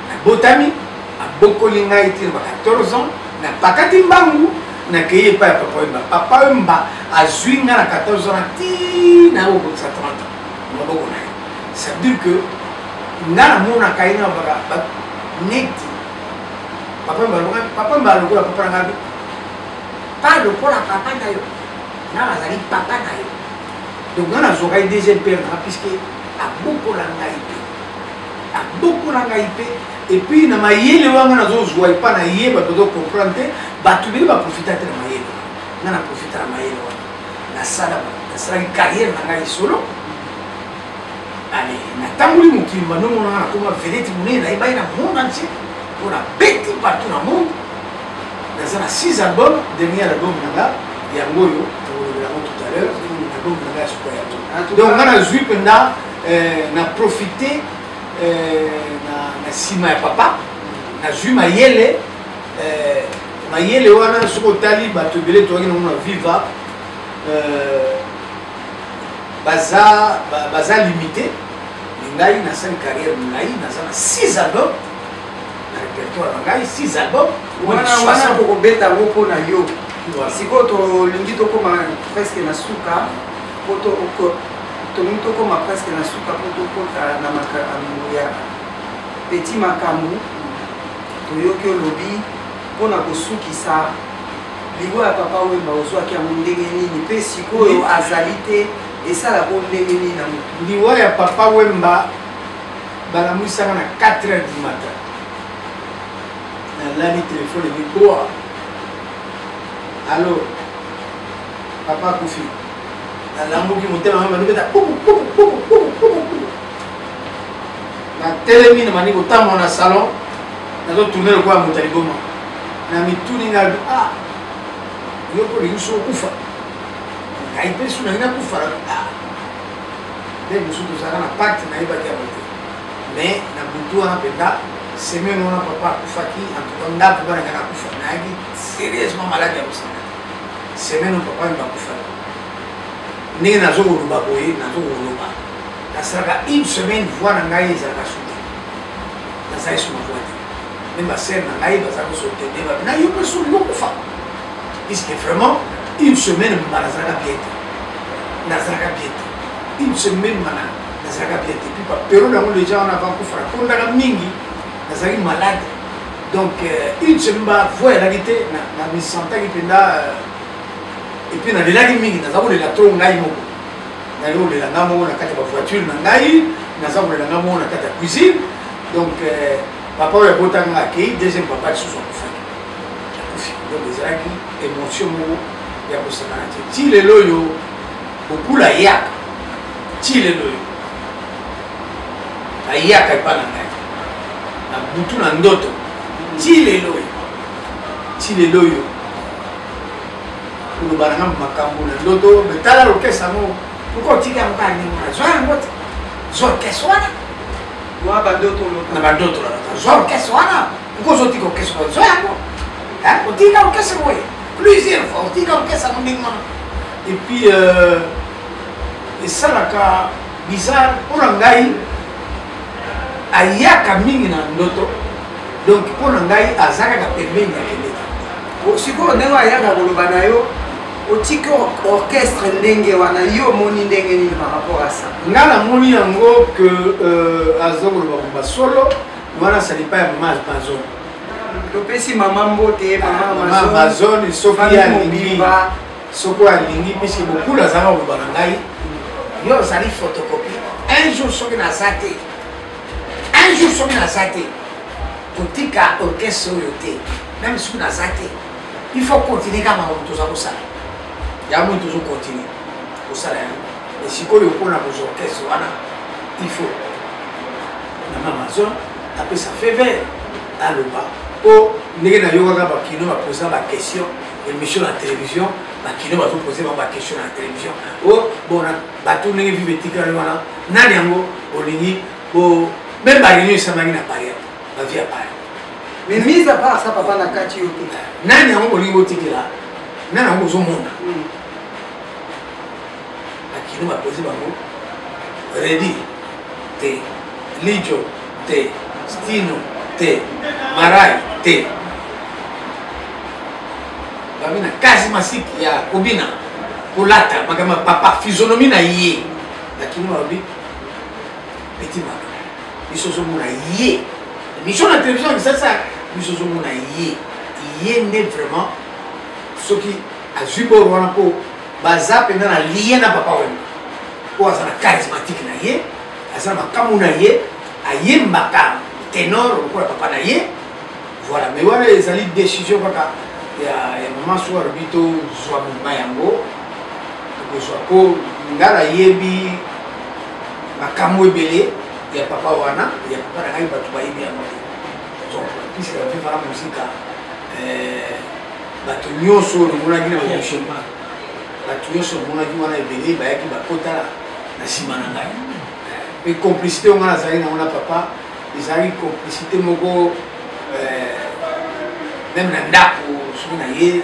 na botami abokoli ngai ti na 14 ans na pakati mbangu nakeye pa papa wemba. Papa wemba azwi nga na 14 ans ti na au 30 ans. Maboko na. Ça veut dire que nga na mona kaina ba net. Papa wemba lokola papa nga pas lokola papa na yo. Na azali papa na yo. Donc nga na zokai deuxième père puisque a beaucoup la ngaïpe. A beaucoup la ngaïpe. Et puis na mayele wanga na zo zwa pas na yeba dodo comprendre ba tu bili ba profiter na mayele. Na profiter na mayele wanga. Na sala carrière na ngai solo. Allez, na tambuli mukimba no mona na koma vedette munene na iba ina monde entier. On a petit partout dans le monde. Dans un 6 albums, dernier album nanga ya ngoyo, on l'a tout à l'heure, album nanga super. Donc on a joué pendant na profiter na sima ya papa na jui mayele wana soko tali bato ebele toyaki nango na viva baza limité ngai nasali carrière ngai naza na 6 albums na répertoire na ngai 6 albums wana kokobeta yango mpo na yo sikoyo tolingi tokóma presque na suka tolingi tokóma presque na suka mpo tokota na makambo ya petit makambo toyoki olobi mpona kosukisa libo ya papa wemba ozwaki yango ndenge nini mpe sikoyo azali te esalaka ndenge nini na motu liwa ya papa wemba balamwisaka na 4h du matin nalali telefone liboa alo papa akufi nalambuki motema mama nobeta natelemi na mani kotambola na salon nazotourne lokola moto ya liboma na mituni ngai yo mpo lingi so okufa ngai mpe so nangi nakufa nde mosu tozalaka na pacte nayebaki yango te mais na butu wana mpenza semaine wana papa akufaki antuka ndako bananga nakufa nayaki sérieusement malade ya kosanga semaine oyo papa oyo bakufaki ndenge nazokoloba boye nazokoloba nasalaka une semaine voi na ngai ezalaka sute nazali so na voi te me basere na ngai bazalaka sotende na yo mpe so lokufa puisque vraiment une semaine mba nazalaka bien te nazalaka bien te une semaine mana nazalaka bien te puis paperiode yango déjà wana avant kufa nakondaka mingi nazalaki malade donc une semaine ba voi elaki te na misantaki mpenza et puis nalelaki mingi naza kolela tro ngai moko naye kolela ngai moko na kati ya bavoiture na ngai naza kolela ngai moko na kati ya cuisine donc papa oyo abotanga akei deuxième papa lisusu akufaki akufi donc ezalaki émotion moko ya kosangana te ti lelo oyo kokula yaka ti lelo oyo ayaka epa na ngai na butu na ndoto ti lelo oyo koloba nanga makambo na ndoto metala lokese yango poko otika yango kaka ndenge wana zwa yango te zwa orkestre wana wa bandoto na bandoto zwa orkestre wana poko ozotika orkestre wana zwa yango otika orkestre boye plusieurs fois otika orkestre yango ndenge wana et puis esalaka bizarre mpona ngai ayaka mingi na ndoto donc mpona ngai aza kaka pembeni ya keleka sikoyo ndenge ayaka koloba na yo otiki orchestre ndenge wana yo omoni ndenge nini par rapport à ça nga namoni yango ke aza koloba koba solo wana salipa ya mama amazon topesi mama mbote mama amazon soki alingi soko alingi puisque bokulu azanga koloba na ngai yo ozali photocopie un jour soki naza te kotika orchestre oyo te même soki naza te il faut continuer kaka makambo toza kosala yango tozocontinue kosala yango mais sikoyo mpona kozwa orchestre wana il faut na amazon apesa fever aloba mpo ndenge nayokaka bakino baposa baquestion émission na télévision bakino bazopose bango baquestion na télévision bona bato ndenge vive etikali wana nani yango olingi même baréunion esambangi na paris bavie ya paris mais mise à part ça papa na kati yo te nani yango bolingi botikela nani yango bozomona bakino bapoze bango redi te lijo te stino te marai te bamina charismatique ya kobina kolata makama papa physionomie na ye lakini babi petit maka biso zomona ye mission na télévision ça biso zomona ye nde vraiment soki azwi boro wana po baza mpenza na lien na papa wemba po aza na charismatique na ye aza na makamu na ye ayembaka ténor lokola papa na ye voilà mais wana ezali décision kaka ya mama so alobi tozwa moma yango tokozwa po nga nayebi makambo ebele ya papa wana ya papa na ngai bato bayebi yango te donc puisque bavivaka mosika bato nyonso omonaki na bamoshema bato nyonso omonaki wana ebele bayaki bakota na nsima na ngai mpe complicité onga nazali nango na papa ezalaki complicité moko même na ndako soki na ye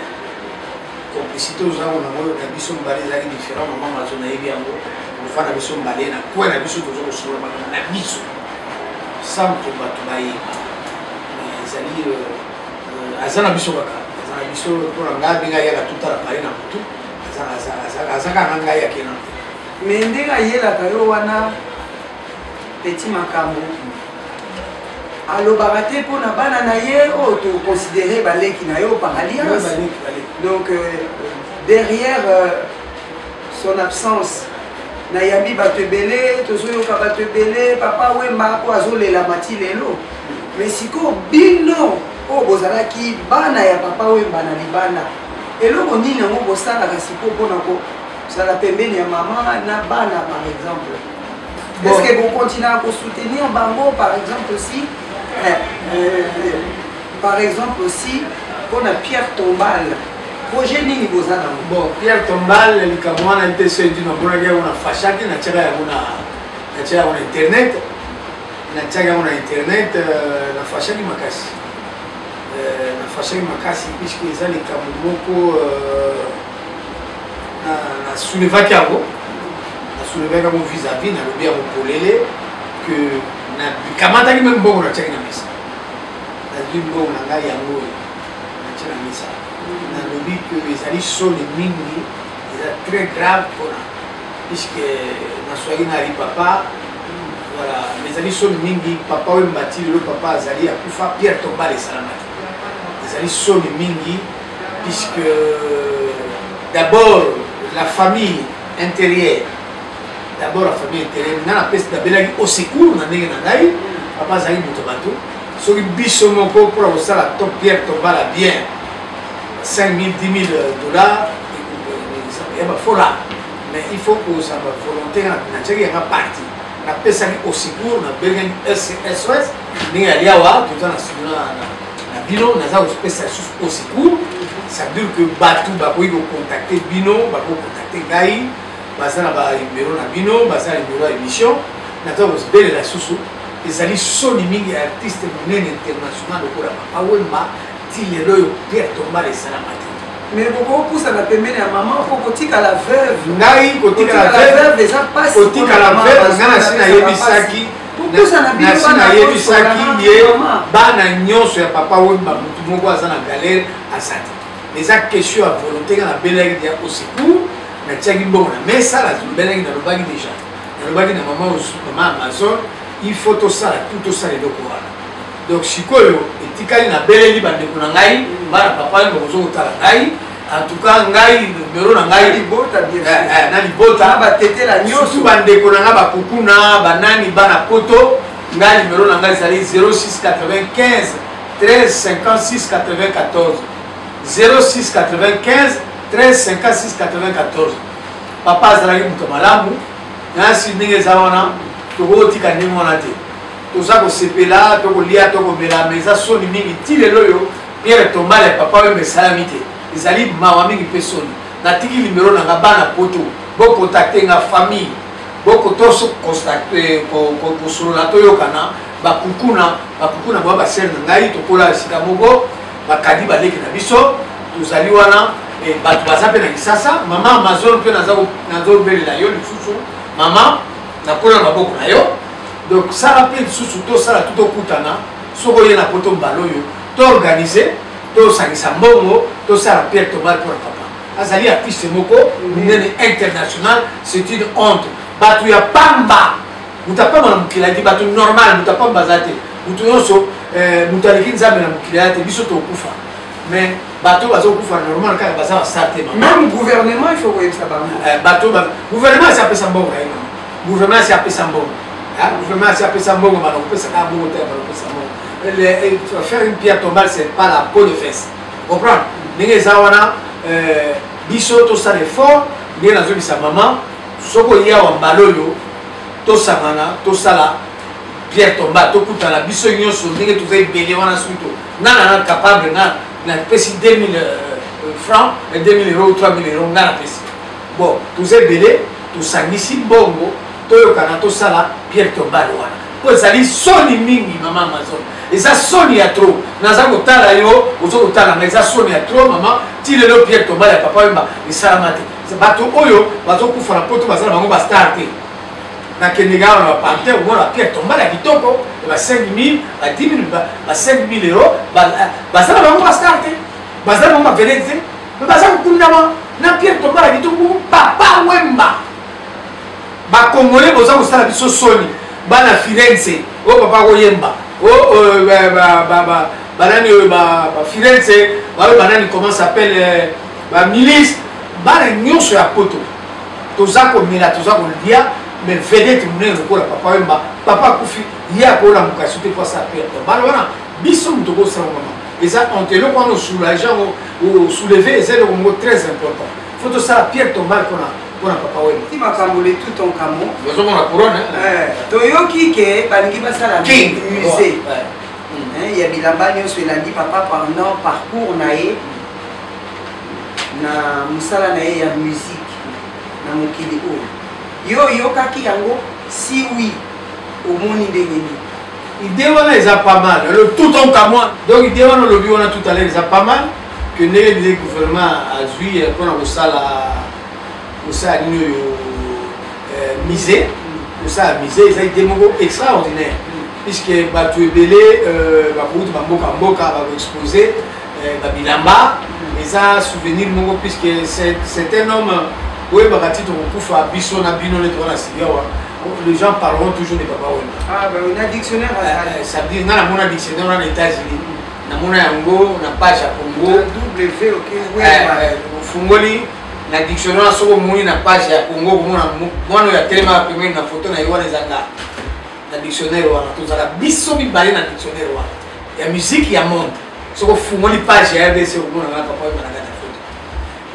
complicité ozango nango na biso mibale ezalaki différent mama mazo nayebi yango kofa na biso mibale na kwe na biso toza kosolola makambo na biso sans to bato bayeba ezali aza na biso kaka aza na biso mpona ngai abenga yaka tutala pale na motu azaka na ngai akena me ndenge ayelaka yo wana petit makambo alobaka te mpo na bana na ye oyo toconsidere baleki na yo par alliance donc derrière son absence nayambi bato ebele tozoyoka bato ebele papa wemba mpo azolela mati lelo mais sikoyo bino oyo bozalaki bana ya papa wemba na libanda eloko nini yango bosalaka sikoyo mpona kosala pembeni ya mama na bana par exemple est-ce que vous continuez à soutenir bango par exemple aussi par exemple aussi pour Pierre Tombal projet nini boza na bon Pierre Tombal likambo wana nte sendi na bona ya una fashaki na chaka ya una internet na chaka ya una internet na fashaki makasi puisque eza likambo moko na soulevaki yango soulevaka mon vis-à-vis na lobi ya mopolele que na kamataki même mbongo natiaki na misa nazwi mbongo na ngai yango natia na misa nalobi que ezali soni mingi eza très grave mpona puisque naswaki nali papa voilà ezali soni mingi papa oyo mbati lelo papa azali akufa Pierre Tombal esalamaki ezali soni mingi puisque d'abord la famille intérieure d'abord la famille intérieure nga na pesi nabelaki au secours na ndenge na ngai papa azali moto bato soki biso moko mpona kosala to Pierre Tombal bien 5 000 10 000 dollars ya bafola mais il faut kozala volonté natiaki yanga parti napesaki au secours nabelaki SOS ndenge yali awa toza na bino naza kopesa lisusu au secours ça veut dire que bato bakoki kocontacte bino bakocontacte ngai baza na banimero na bino baza na nimero ya émission naza kobelela susu ezali soni mingi ya artiste monene international lokola papa wemba ti lelo oyo Pierre Tombal esalama te mais bokopusana pembeni ya mama mpo kotikala veuve ngai kotikala veuve eza pasi kotikala veuve nga nasi nayebisaki ye bana nyonso ya papa wemba motu moko aza na galere aza te eza question ya volonté nga nabelaki ya au secours natiaki mbongo na mesa nazombelaki nalobaki déjà nalobaki na mama Amazon il faut tosala tosala eloko wana donc sikoyo etikali nabeleli bandeko na ngai bana papa oyo bakozo kotala ngai en tout cas ngai numero na ngai na libota batetela nyonso bandeko na ngai bakukuna banani bana poto ngai numero na ngai ezali 0695 13 56 94 0695 13 56 94 papa azalaki moto malamu nasi ndenge eza wana tokotika ndenge wana te toza kosepela tokolia tokomela me eza soni mingi ti lelo oyo Pierre Tombal ya papa oyo mesalami te ezali mawa mingi mpe soni natiki nimero nanga bana poto bokontakte nga famille bokotoso kosolola toyokana bakukuna boya basere na ngai tokola esika moko bakadi baleki na biso tozali wana bato baza mpe na kisasa mama Amazon mpe nazobelela yo lisusu mama nakola na maboko na yo donc sala mpe lisusu tosala tutokutana soki oye na poto mbala oyo toorganize tosangisa mbongo tout ça la Pierre Tombal pour le papa azali artiste moko international, c'est une honte. Batu ya pamba mutapamba na mukila di batu normal mutapamba zate mutu yoso mutaliki nzambe na mukila yate biso to kufa mais bato bazo kufa normal kaka baza starte même gouvernement il faut que ça bato gouvernement c'est appelé sambongo gouvernement c'est appelé sambongo gouvernement c'est appelé sambongo mais on peut ça à bon terme on peut ça faire une pierre tombale c'est pas la peau de fesse comprendre ndenge zawana biso to ça l'effort ndenge nazo bisa maman soko ya wa mbaloyo to sangana to sala pierre tombale to kutala biso nyonso ndenge to zai belé wana suito nana capable na pesi 2000 francs et 2000 euros ou 3000 euros ngana pesi bon to zai belé to sangisi bongo to yokana to sala pierre tombale wana po sali soni mingi mama Amazon eza soni ya trop naza kotala yo ozo kotala mais eza soni ya trop mama ti lelo pierre tombale ya papa yemba esalama te bato oyo bazokufa na poto bazala bango bastar te nakendeka wana bapante omona pierre tombale ya kitoko ba 5000 ba 10 000 ba 5000 euros bazala bango bastar te bazala bango bavedete te me baza kokundama na pierre tombale ya kitoko papa wemba bakongole boza kosala biso soni bana Firenze o papa koyemba o banani Firenze banani comment s'appelle ba milice bana nyonso ya poto toza komela toza kolia mais vedette munene lokola papa wemba papa kufi ya kola mukasi te kwa sa perte bana wana biso mutoko sa mama eza ontelo kwa no soulager ou soulever eza le mot très important faut to ça pierre tombale kona papa wemba ti makambo le tout en camo besoin la couronne toyoki ke balingi basala musée il y a bilamba nyonso elandi papa pendant parcours na ye na musala na ye ya musique na mokili oyo yo yokaki yango si oui omoni ndenge nini idée wana eza pas mal le tout en camo donc idée wana lobi wana tout à l'heure eza pas mal que ndenge le gouvernement azwi mpona kosala nini oyo musée kosala musée eza idée moko extraordinaire puisque bato ebele bakuti bamboka bakoexpose babilamba eza souvenir moko puisque c'est un homme oyebaka ti tokokufa biso na bino nde towana sigawa les gens parleront toujours de papa wemba na dictionnaire ça veut dire nga namona dictionnaire wana na États-Unis namona yango na page ya Congo ofungoli na dictionnaire soko omoni na page ya Congo komona mwana oyo atelemaka pembeni na photo na ye wana ezanga na dictionnaire wana tozala biso mibale na dictionnaire wana ya musique ya monde soko ofungoli page ya RDC okomona nga papa wemba na kati ya photo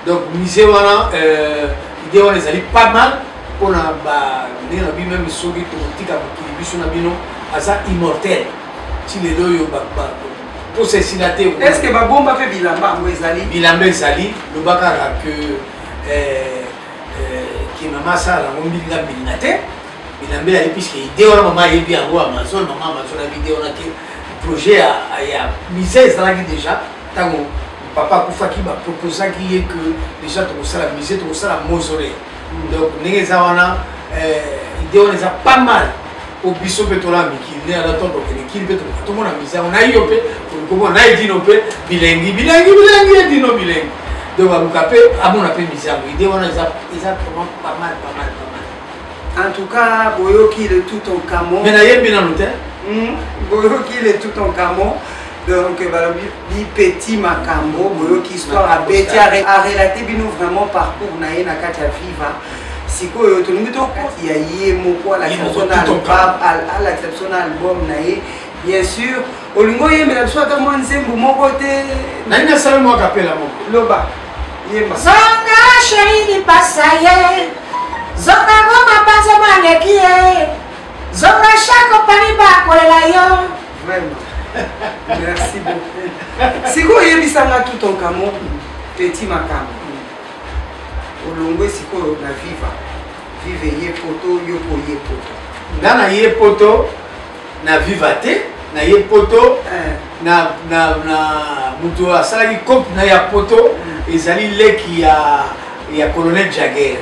donc musée wana idée wana ezali pas mal mpona ndenge na bino meme soki tokotika mokili biso na bino aza immortel ti lelo oyo posa esila te est ce que babomba mpe bilamba yango ezali bilamba ezali lobakaka ke mama asala yango mbilinga mbilinga te bilamba ezali puiske ide wana mama ayebi yango Amazon abi ide wana ke projet ya mise ezalaki déjà ntango papa akufaki baproposaki ye que déjà tokosala musée tokosala mausolée donc ndenge eza wana idée wana eza pas mal po biso mpe tola mikili nde ala to tokende kili mpe tomona musée yango nayi yo mpe komona nayi dino mpe bilengi edino bilengi donc baluka mpe amona mpe musée yango idée wana eza vraiment pas mal en tout cas boyoki le tout en camo mais nayembi nano te boyoki le tout en camo donc balobi petit makambo boyoki histoire abeti arelate bino vraiment parcours na ye na kati ya viva sikoyo tolingi tokati ya ye moko alakisa biso na album na ye bien sûr olingi oyembela biso ata mwa nzembo moko te nani nasala mwa kapela moko loba yemba zonga sheri pasa ye zonga ngoma panza maneki ye zonga shako pani bakolela yo vraiment merci beaucoup sikoyo oyebisanga tout en camo petit makambo olongwe sikoyo na vive ye poto yo po ye poto nga na ye poto na viva te na ye poto na mutu asalaki coupe na ya poto ezali leki ya colonel Jagger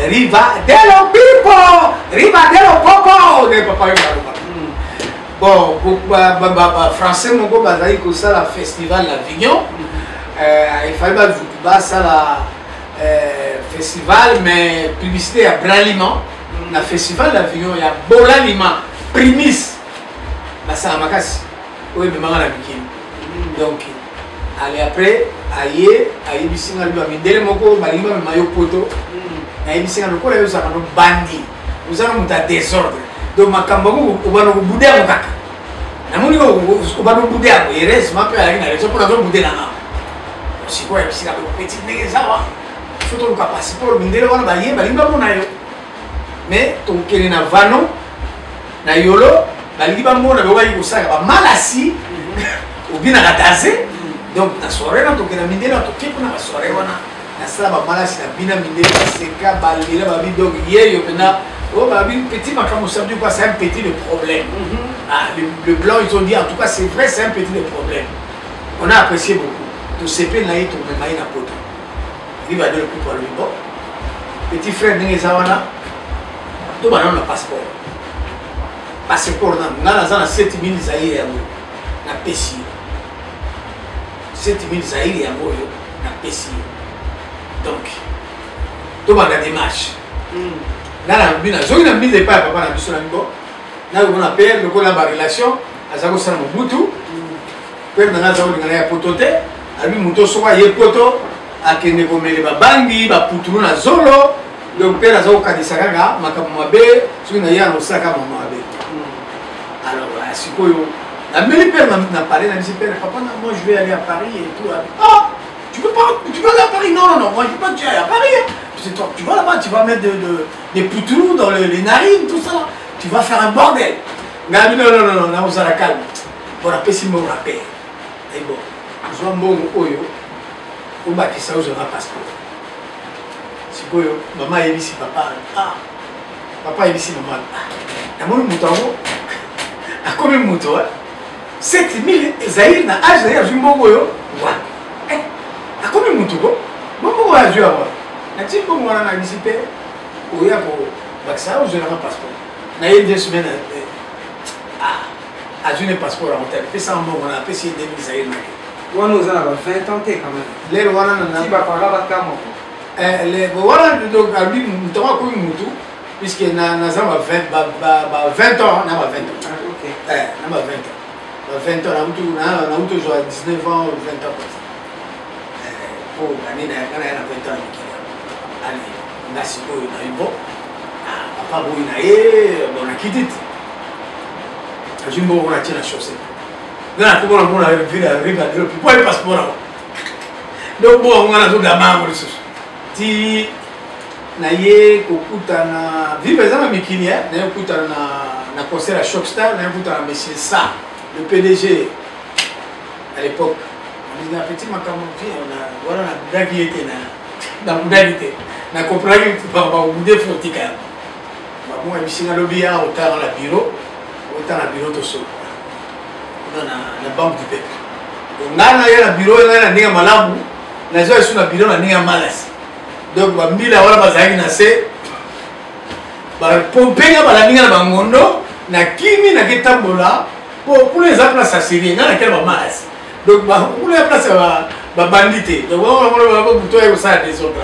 riva delo pipo riva delo popo ne papa yomaloba bon français moko bazali kosala festival l'Avignon il fallait ça la festival mais publicité à Braliment na festival d'Avignon il y a Bolalima Primis na Samakasi oui mais maman la bikini donc allez après aïe bisinga lui amindele moko balima me mayo poto na bisinga le kola yo ça no bandi vous allez monter désordre donc makambo ko bano budia mokaka na moni ko bano budia ko erese mape ali na reso pour la budia na si quoi bisinga ko petit nege sawa photo le passeport mindele wana baye balinga mona yo mais ton kene na vano na yolo balingi ba mona be wayi kusaka ba malasi obina katase donc na soirée na ton kene mindele to kipo na soirée wana na sala ba malasi na bina mindele seka balila ba bi donc yeyo pena oh ba bi petit makamo ça dit quoi c'est un petit de problème le blanc ils ont dit en tout cas c'est vrai c'est un petit de problème on a apprécié beaucoup tout CP na yeto me mai na poto il va donner le coup pour lui. Bon, petit frère n'est pas là. Tout le monde a un passeport. Passeport, on a 7000 Zaïre à Pessi. 7000 Zaïre à Pessi. Donc, tout le monde a des marches. Là, on a mis des pas, papa, on a mis sur la niveau. Là, on a payé le coup de la relation. À Zago Salam Boutou. Père de Nazaou, il y a un potote. À lui, Mouto Soa, il y a un poteau. Akende komele babangi baputulu na zolo donc père azo kadisaka ga makambo mabe soki na ya no saka mama mabe alors sikoyo na meli père na parler na père papa moi je vais aller à Paris et tout ah tu peux aller à Paris non moi je peux pas tu aller à Paris c'est toi tu vas là-bas tu vas mettre des putulu dans les narines tout ça tu vas faire un bordel ngabi non na osala calme pour la pesi mo rappel et bon zo mbongo oyo on va que ça vous aura passeport. Si vous maman est ici, papa, papa est ici, maman. La mon mouton, à combien de moutons 7000 Zahir na âge d'ailleurs, je me dis, à combien de moutons bon, je vais avoir. Na-t-il pas moi à anticiper ou il y a pour ça vous aura passeport. Na y a 2 semaines à jouer un passeport à monter. Fais ça en bon, on a apprécié 2000 Zahir. On nous a 20 ans quand même. Les Rwanda si bakala bakamo. Les Rwanda donc à lui m'tama ko mutu puisque na 20 ans na 20 ans. OK. Na 20 ans na mutu zo 19 ans ou 20 ans comme ça. Pour gagner na 20 ans allez na siko na ibo. Papa boy na bon na kidit. Ajimbo on a tiré la chaussée. Là, comment on a vu la rive à l'Europe, pourquoi il passe pour là? Donc, bon, on a tout d'abord. Si naye kokutana vive za mikini na kokutana na concert à Shockstar na kokutana monsieur Sa le PDG à l'époque on dit un petit makambo on a voilà na dagi était na modalité na comprendre que pas ba ude fotika ba moi bisinga lobia autant la bureau to so na banque du peuple donc na ya bureau na ninga malamu na zo sur la bureau na ninga malasi donc ba mbila wala bazaki na se ba pompenga bala ninga na bangondo na kimi na kitambola pour les places à Syrie na quel ba malasi donc ba pour les places ba bandité donc on buto ya ça des autres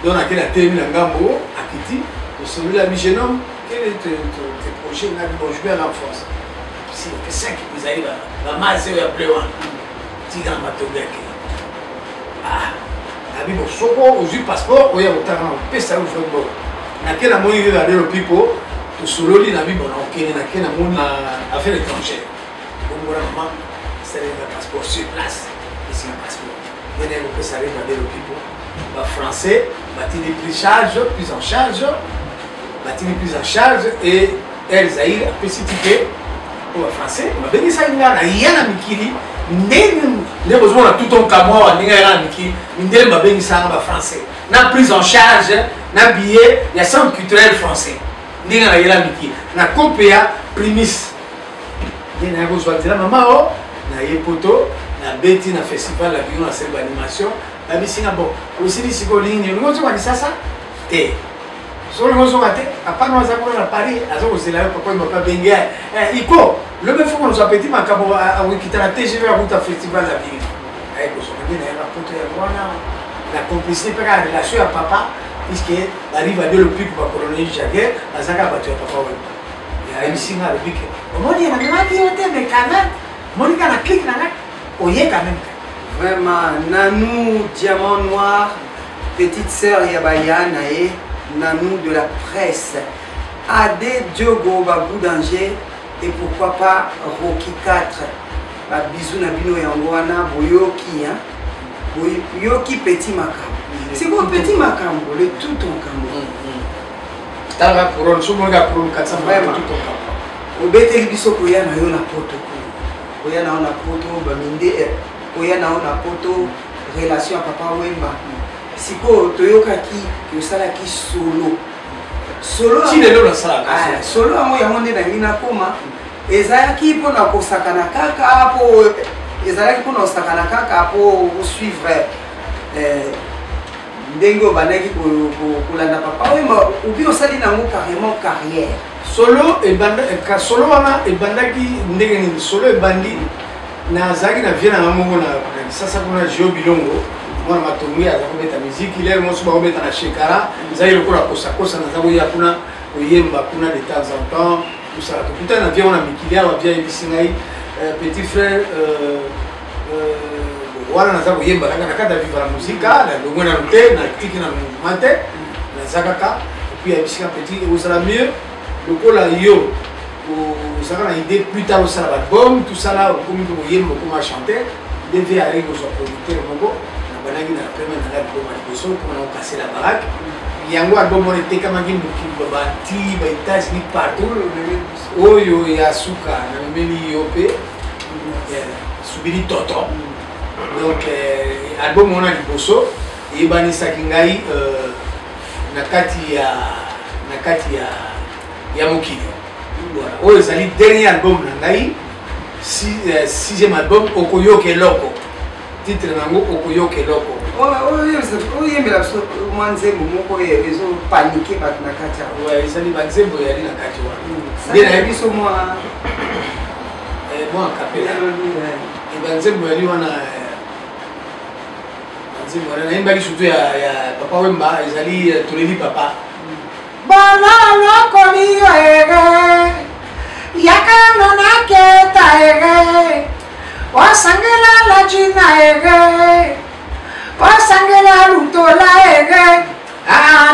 donc na kila temi na ngambo akiti de celui-là mi jeune homme quel est tes projets na bon je vais à l'enfance c'est que ça qui vous arrive la masse est appelée one tiga matogaki abi bo soko ozu passeport oya botanga pesa au football na kena mo yiri la le people to sololi na bibo na okene na kena mo na affaire étrangère donc voilà maman c'est le passeport sur place ici un passeport il y a des pesa arrive la le people ba français batini pris en charge et elle Zaïre a spécifié pour le français ma béni ça il y a na mikili ndenge besoin na tout ton kamwa ndenge ya mikili ndenge ma béni ça na français na prise en charge na billet ya centre culturel français ndenge na yela mikili na kopia primis ndenge na besoin de la maman na yepoto na beti na festival la bion na selle animation ba bisinga bon aussi di siko ligne ngo zo ba sasa te sur le mozo maté à part nous avons à Paris à zo c'est là pourquoi il m'a pas bengue iko le même faut nous appétit ma cabo à quitter la TGV à route à festival la ville la complicité par la relation à papa, puisqu'il arrive à dire le plus pour la colonie Jaguer, à Zaka battu à papa. Il y a ici le pic. Moi, il y a un mais quand même, moi, il y a un clic, on y est quand même. Vraiment, Nanou, diamant noir, petite sœur Yabayana et Nanou de la presse. Adé Diogo Babou Danger et pourquoi pas Rocky 4. Bisous Nabino Yangoana, Boyoki, hein? Boyoki Petit Macam. C'est quoi Petit Macam? Le tout ton cambo. T'as la couronne, sur mon gars, couronne 400 vraiment. Tout ton cambo. Au Bété Libiso Koyana, on a poto. Koyana, on a poto, Baminde. Koyana on a poto relation à papa Wemba. Siko Toyoka qui salaki solo. Solo si le la sala. Solo amo ya monde na mina koma. Ezalaki pona ko sakana kaka po ezalaki pona sakana kaka po suivre ndengo banaki ko landa papa Wemba ubi osali nango carrément carrière. Solo e banda ka solo wana e bandaki ndenge ni solo e bandi na zaki na viena na mongo na sasa kuna Gio Bilongo mwana matongi aza kobeta muziki leo mosu ba kobeta na shekara zai lokola kosa kosa na zabo ya kuna oyemba kuna de temps en temps tout ça tout na viena na mikilia wa bien ibisingai petit frère wana na zabo yemba na kata viva la muzika na longo na rute na tiki na mate na zakaka puis ibisinga petit osala mieux lokola yo ça a une idée plus tard au salon album tout ça là comme on chanter devait aller aux producteurs mongo na banagi na première na album à Bosso pour on casser la baraque yango album on était comme un qui bati ba États-Unis partout oyo ya suka na meli yope subiri toto donc album on a Bosso et banisa kingai na kati ya mokili. Voilà. C'est le dernier album nangai, sixième album Okoyoke Loko. Titre nango Okoyoke Loko. Oui, mais la manzembo moko ya bezo paniquer bat na kati. Ouais, ça dit manzembo ya na kati wa. Bien biso moi moi capella. Et manzembo ya wana manzembo na imba surtout ya papa Wemba ezali toleli papa. Banana koniyo ege yakano na keta ege wasangela la jina ege wasangela lutola ege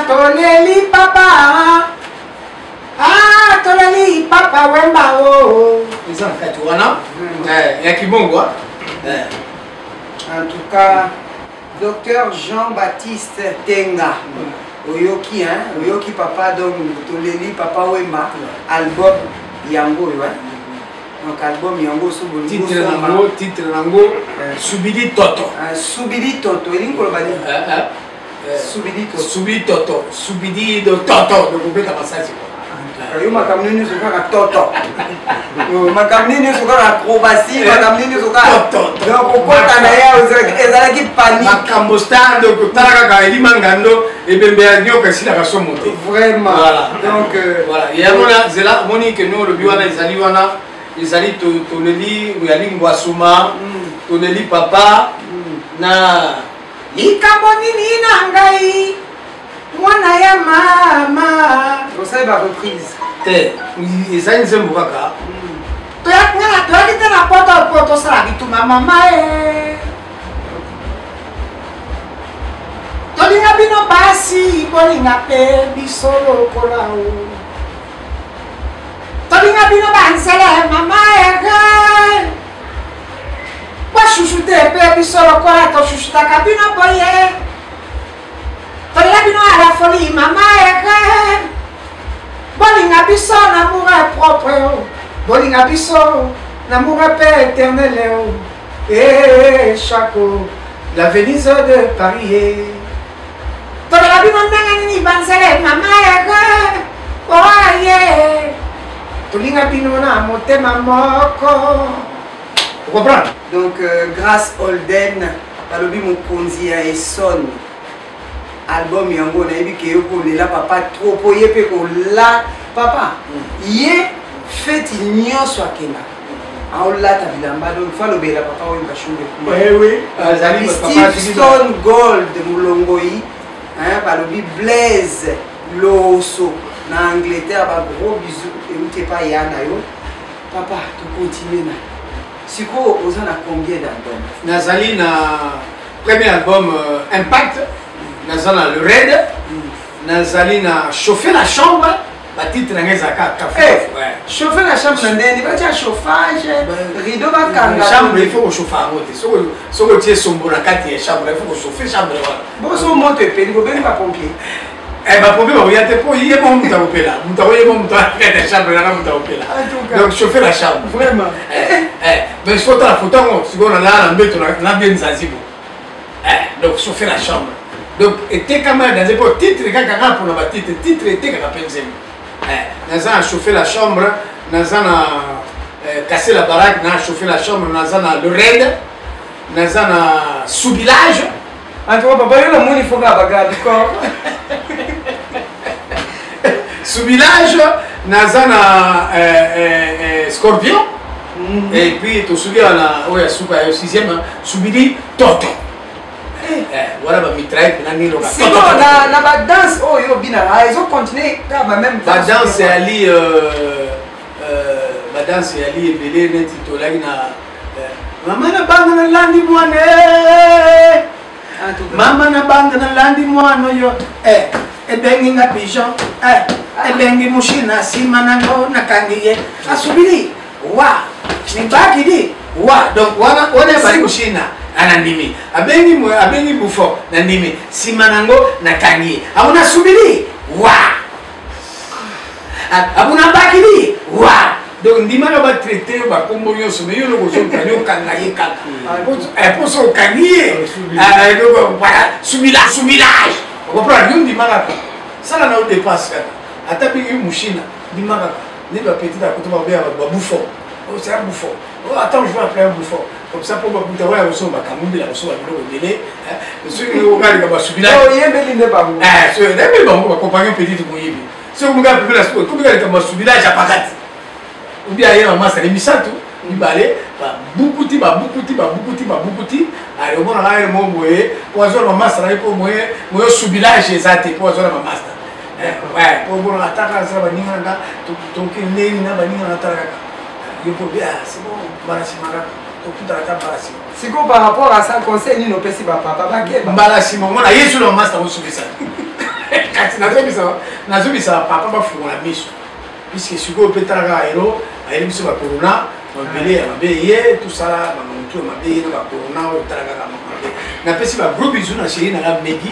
toleli papa Wemba o ils ont fait wana ya kibongo en tout cas docteur Jean-Baptiste Tenga Oyoki, hein? Oyoki papa, donc Toleli papa Wemba, album Yango, donc album Yango Subili. Titre Nango, Subili Toto. Subili Toto, il y a Subili Toto, Subili Toto, donc on peut commencer. Yo makamnini soka toto. Makamnini soka acrobatie, makamnini soka toto. Donc okota na ya ezalaki panique. Makambo star donc talaka ka elimangando ebembe ya nyoka sila ka somote. Vraiment. Voilà. Donc voilà, ya mona zela moni que nous le biwana ezali wana ezali toleli yali ngwasuma toleli papa na likambo nini na ngai mwana ya mama osali ba reprise te ezali nzembo kaka toyaki na poto tosala bituma mama tolinga bino basi bolinga mpe biso lokola o tolinga bino banzele mama ege bashushu te mpe biso lokola toshusutaka bino boye tolinga bino à la folie mama ege bolinga biso namour propre bolinga biso namour mpe éternel et chaco la Venise de Paris tolinga bino ndenge nini banzele mama ege oye tolinga bino na motema moko comprendre. Donc grâce Holden balobi mokonzi ya Essonne album yango na yebi ke yoko lela papa trop poye pe ko la papa ye feti nyonso akenda aolata bilamba donc fa lobela papa oyo bashunge oui Stone Gold mulongoi balobi Blaise Loso na Angleterre ba gros bisous et pas yana yo papa tu continues na siko oza na combien d'albums nazali na premier album Impact nazali na le Red nazali na chauffer la chambre ba titre na ngezaka café chauffer la chambre ndeni ba tia chauffage rideau ba kanga chambre il faut que chauffer mote soko tie sombo na kati ya chambre il faut que chauffer chambre bon so moto pe ni ba pompier ba pompier ba yate po yé bon muta opela muta yé bon muta la chambre na muta opela donc chauffer la chambre vraiment mais je photo la photo si on a là mbeto na bien zazibo donc chauffer la chambre donc était quand même dans un titre quand pour la titre était quand même nazana chauffer la chambre nazana casser la baraque na chauffer la chambre nazana le Red nazana sous-village en tout cas papa yo la moni faut ga baga d'accord sous-village nazana Scorpion et puis tu souviens la oya suka yo 6e subidi toto voilà ba mitraille na ngilo ka sinon na ba danse oyo bina ils ont continué ka ba même ba danse ali ba danse ali belé neti to la na mama na banga na landi mwane mama na banga na landi mwana yo ebengi na pigeon ebengi mushina simana ngo nakangiye asubiri wa ni baki di wa donc wana bali mushina anandimi abengi bufo nandimi simanango nakangiye abuna subiri wa abuna baki di wa donc ndima na ba traiter ba kombo nyonso mais yo loko zo kanyo kangaye kaka pour so kangiye donc voilà sumilage on va prendre une ndima kaka ça là on dépasse kaka ata bingi mushina ndima kaka ne ba petit à côté ba bufo c'est un bouffon. Oh, attends, je vais appeler un bouffon. Comme ça, pour me dire, ouais, on s'en va camouiller, on s'en va le délai. Ceux qui ont regardé comme un soubilage. Oh, il y a un bel n'est pas bon. C'est un bel bon, on va accompagner un petit mouillé. Si on regarde plus la soupe, comme il y a comme un soubilage à Pagat. Ou bien, il y a un masse à l'émission, il va aller, beaucoup de allez, on va aller, mon moyen, pour avoir un masse, pour moyen soubilage, et ça, pour avoir un masse. Ouais, pour avoir un attaque, ça va venir là, ton qui n'est pas venu en attaque. C'est bon, c'est quoi par rapport à ça conseil nous pesi papa Mbalasi mon na yesu le master au subisa kati nazo bisa papa ba fungula miso puisque siko petara hero ayeli biso ba corona mabele ya mabeye tout ça ba muntu mabeye na ba corona o taraga ka mabele na pesi ba groupe biso na chéri na la megi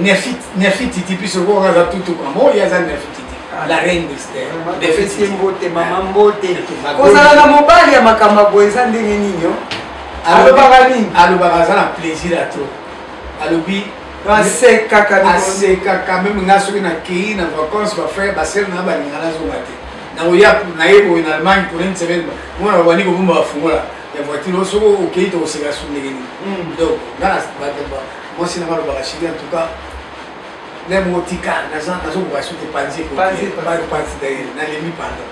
nefit titi puisque ko ga tout comme ya za nefit la reine de festi mbote mama mbote kozala na mobali ya makamba boeza ndenge nini alobaka nini alobaka aza na plaisir ya trop alobi asekaka meme nga soki nakei na vacance bafrère basere na balinga nazonga te naoya naye boye na allemagne pour une semaine mona babandi kobomba bafungola ya voiture soki okei tokoseka su ndenge nini donc nga mwasi na balobaka shiri en tout cas même au tika nazo boisson de panzi na lemi panda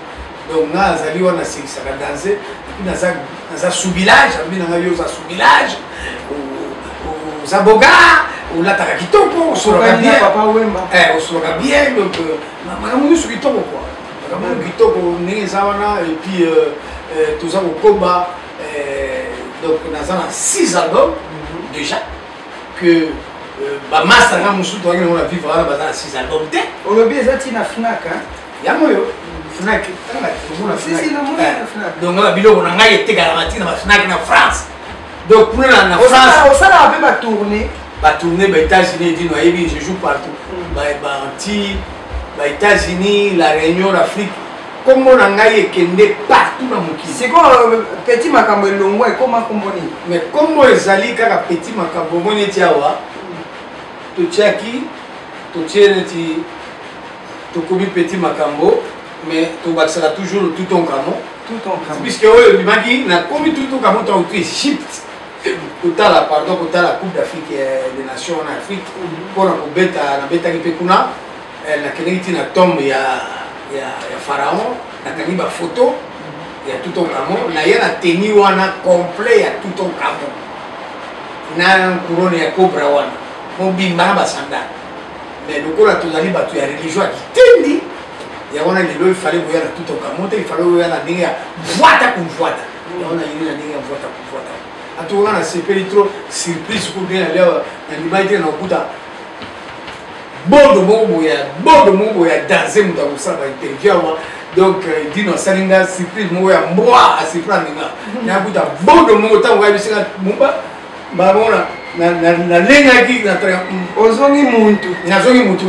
donc nga azali wana sekisaka danser puis naza sous village abi nanga yo za sous village za boga olataka kitoko osoloka bien papa wemba osoloka bien donc makambo nyonso kitoko quoi makambo kitoko ndenge eza wana et puis toza kokomba donc naza na 6 albums déjà que ba master nga musu to ngena vivre wana bazana 6 albums te olobi eza tina Fnac yango yo Fnac si na mona Fnac donc la biloko na ngai etekala matina ba Fnac na France donc pour na France osala ape ba tourner ba États-Unis dit no yebi je joue partout ba États-Unis la Réunion l'Afrique comme on a ekende partout na mokili c'est quoi petit makambo elongo et comment komboni mais comme ezali kaka petit makambo moni tiawa totiaki totie neti tokomi petit makambo mais tobakisaka toujours tout ton camo puisque oyo bimaki nakomi tout ton camo to Égypte kotala pardon kotala coupe d'Afrique des nations en Afrique mpona kobeta nabetaki mpe kuna nakendeki ntina tombe ya pharaon nakangi bafoto ya Toutankhamon na ye na teni wana complet ya Toutankhamon na couronne ya cobra wana mobimba na basandale mais lokola tozali bato ya religion ya kitendi ya wana lelo ifale koya na Toutankhamon te ifale koya na ndenge ya voata kumvoata ya wana yini na ndenge ya voata kumvoata atokoka na sepeli trop surprise koubien na leo na libai te na okuta bodo moko boya danse moto akosala bainterview awa donc dino asalinga surprise moko ya mbwa asifrane nga nakuta bodo moko ntango yabisinga mumba bamona nalengaki ozongi muntu nazongi muntu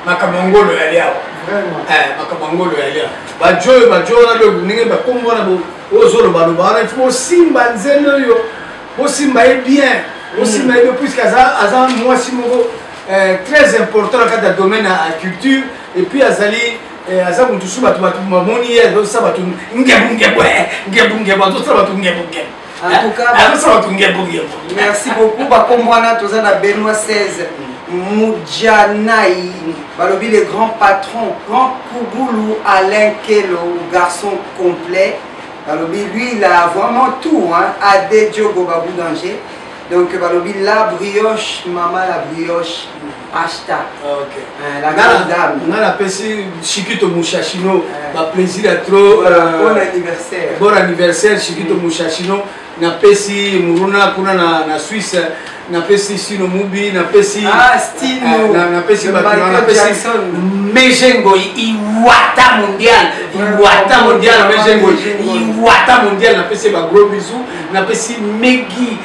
makambo ngolo yali awa makambo ngolo yali awa bajoyo wana lo ndenge bakombo wana ozoloba wana ifo bosimba nzembe oyo bosimba ye bien bosimba ye bien puisque aza mwasi moko très important dans le domaine de la culture et puis azali aza mutu su bato bamoni ye azosa bato merci beaucoup bakombwana toza na Benoît 16 Moudjanai balobi le grand patron grand Kouboulou Alain Kelo garçon complet balobi lui il a vraiment tout hein Adé Diogo Babou Danger. Donc, balobi la brioche, maman la brioche, Ashta. Ok. La grande dame. On a la PC Chikito Mouchachino. Ma plaisir à trop. Bon anniversaire. Bon anniversaire, Chikito Mouchachino. Na PC Muruna Kuna na Suisse. Na PC Sino Mubi. Na PC. Ah, Stino. Na PC Bakuna. Na PC Mejengo. Iwata mondial. Iwata mondial. Mejengo. Iwata mondial. Na PC ba gros bisous. Na PC Megi.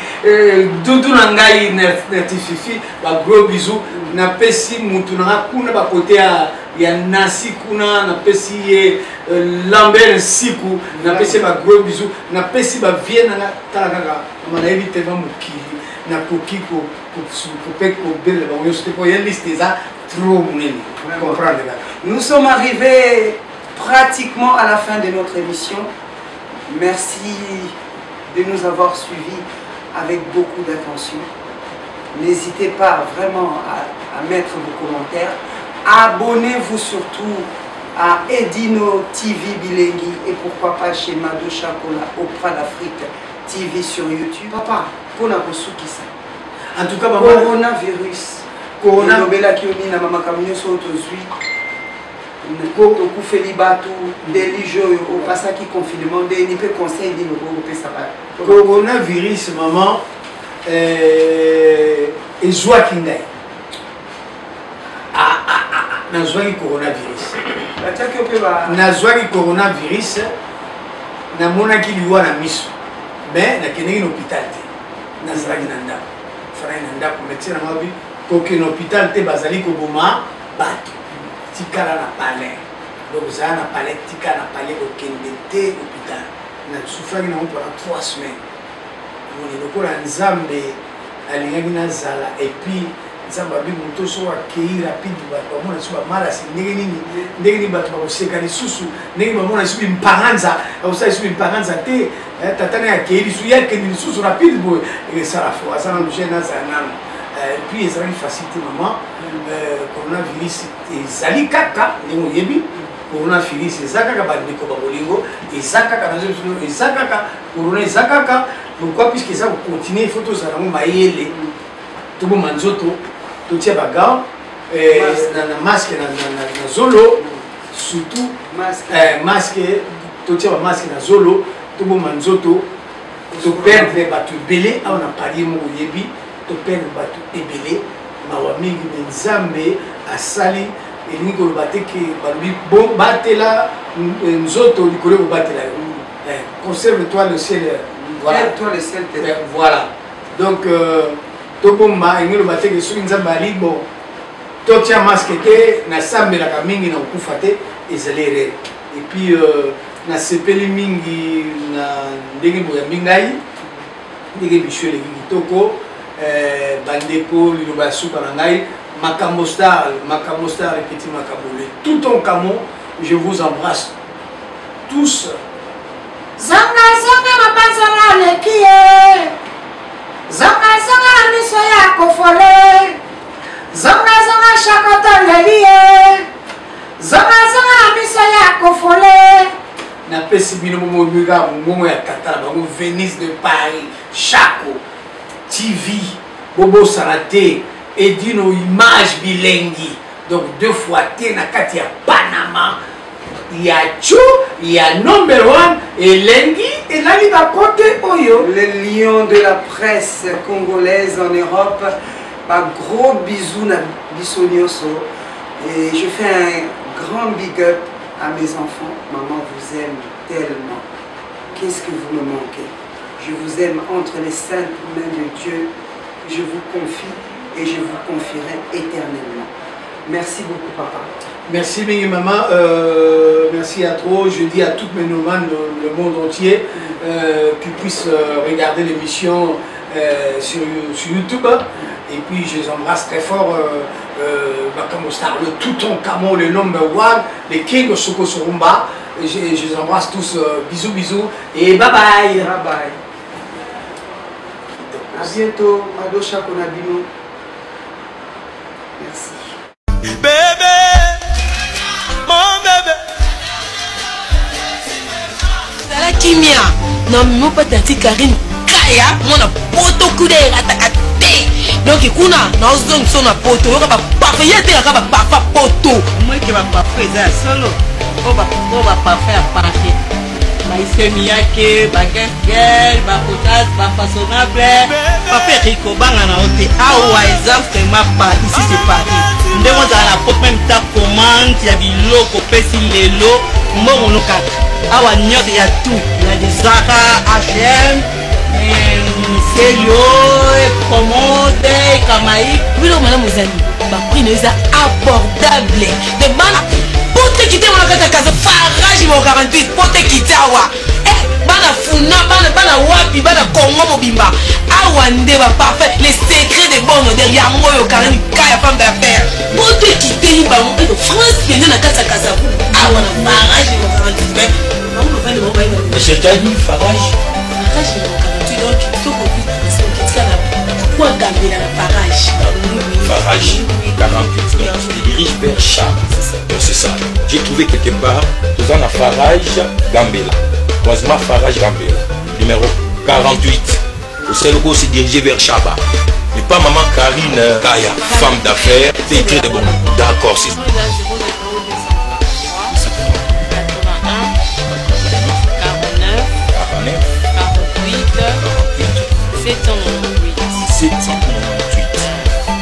Doudou Nangai Natififi. Ba gros bisous. Na PC Moutunanga Kuna ba côté ya Nasi Kuna. Na PC Lambert Siku. Na PC ba gros bisous. Na PC ba Vienne. Na Talagaga. Na Naevi Teva Mukili. Na kokiko kopeko belle ba yoste ko liste za trop munene comprendre là. Nous sommes arrivés pratiquement à la fin de notre émission. Merci de nous avoir suivis avec beaucoup d'attention. N'hésitez pas vraiment à mettre vos commentaires. Abonnez-vous surtout à Edino TV Bilengi et pourquoi pas chez Mado Chakola Opera d'Afrique TV sur YouTube. Papa, pour la ça. En tout cas, coronavirus. Corona qui na mama kamyo so tozui. Ko okufeli batu delijo au pasaki confinement de ni pe conseil di no ko pesa ba. Coronavirus maman ezwa kingai. Nazwaki coronavirus. Bataki ope ba nazwaki coronavirus na monaki liwa na miso. Mais na kenegi l'hôpital te. Nazalaki na ndako. Fara na ndako médecin na mabi koke na hôpital te bazali ko boma bato. Tikala na palais. Donc ça na palais tika na palais ko kende te hôpital. Na souffraki na mo pendant 3 semaines. Moni lokola nzambe alingaki na zala et puis nzambe abi moto so akei rapide bato bamona so bamala si ndenge nini bato bakoseka lisusu ndenge bamona so bimpanganza akosala so bimpanganza te tata na akei lisu yakende lisusu rapide boye ekesala fo asala nduge nazala nano puis ezalaki facilité maman coronavirus ezali kaka ndenge oyebi coronavirus eza kaka bandeko babolingo eza kaka eza kaka corona eza kaka pourquoi puisque eza kocontinue il faut tozala yango mayele toboma nzoto totia bagao na masque na zolo surtout masque totia ba masque na zolo toboma nzoto to perdre bato ebele awa na palier moko oyebi to perdre bato ebele mawa mingi me nzambe asali elingi koloba te ke balobi bon batela nzoto likolo kobatela yo conserve toi le ciel voilà toi le ciel voilà donc tobomba engelo bateke soki nzambe ali bon totia masque te nasambelaka mingi na kokufa te ezali erreur et puis nasepeli mingi na ndenge boyambi ngai ndenge biso eleki kitoko bandeko liloba ya suka na ngai makambo star répéti makambo le tout ton camo je vous embrasse tous zanga mapanzala lekie zanga miso ya kofole zanga shakoto lelie zanga miso ya kofole bino momo ya tata bango Venise de Paris Chaco TV bobo salate et dino image bilengi donc 2 fois té na kati ya Panama il y a Cho, il y a number 1 et Lengi et là il va côté Oyo. Le lion de la presse congolaise en Europe. Un gros bisou à Bissonioso. Et je fais un grand big up à mes enfants. Maman vous aime tellement. Qu'est-ce que vous me manquez? Je vous aime entre les saintes mains de Dieu. Je vous confie et je vous confierai éternellement. Merci beaucoup, papa. Merci, Mingi Maman. Merci à trop. Je dis à toutes mes nomades, le monde entier, qu'ils puissent regarder l'émission sur YouTube. Et puis, je les embrasse très fort. Bakamostar, le Toutankhamon, le number 1, les King Soko Surumba. Je les embrasse tous. Bisous, bisous. Et bye bye. Bye bye. À bientôt. Madosha Konabino. Merci. Bébé, mon bébé. Sala kimia. Non, mon patati Karine Kaya, mon poto kude ratakate. Donc kuna na ozong so na poto, yo ka parfait yete ka ba parfait poto. Moi qui va parfait ça solo. On va parfait à parfait. Maïse miyake, baguette gel, ba potage, ba façonnable. Papa Rico banga na hote. Awa exactement pas ici c'est Paris. Ndemo za na pot même ta commande ya biloko pesi lelo, mbongo no kaka. Awa nyote ya tout, il y a des Zara, H&M, Célio, Commode, Kamaï. Oui non madame Ozani, ba prix ne est abordable. De bana pote quitter mon kaka kaza farage mo 48 pote quitter awa. Bana funa bana wapi bana Congo mobimba. Awa nde ba parfait les secrets de bon odeur ya moyo Karine Kaya femme d'affaires. Pote quitter ba mo de France qui na kasa kasa. Awa na farage mo 48. Monsieur Tani farage. Farage mo 48 donc tout copie parce que tu kana quoi gamber la farage. Farage 48 donc tu te diriges vers Cham. C'est ça. J'ai trouvé quelque part dans un Farage Gambela. Croisement Farage Gambela. Numéro 48. Au seul où se diriger vers Chaba. Mais pas maman Karine Kaya, femme d'affaires. C'est écrit de bon. D'accord, c'est ça. 798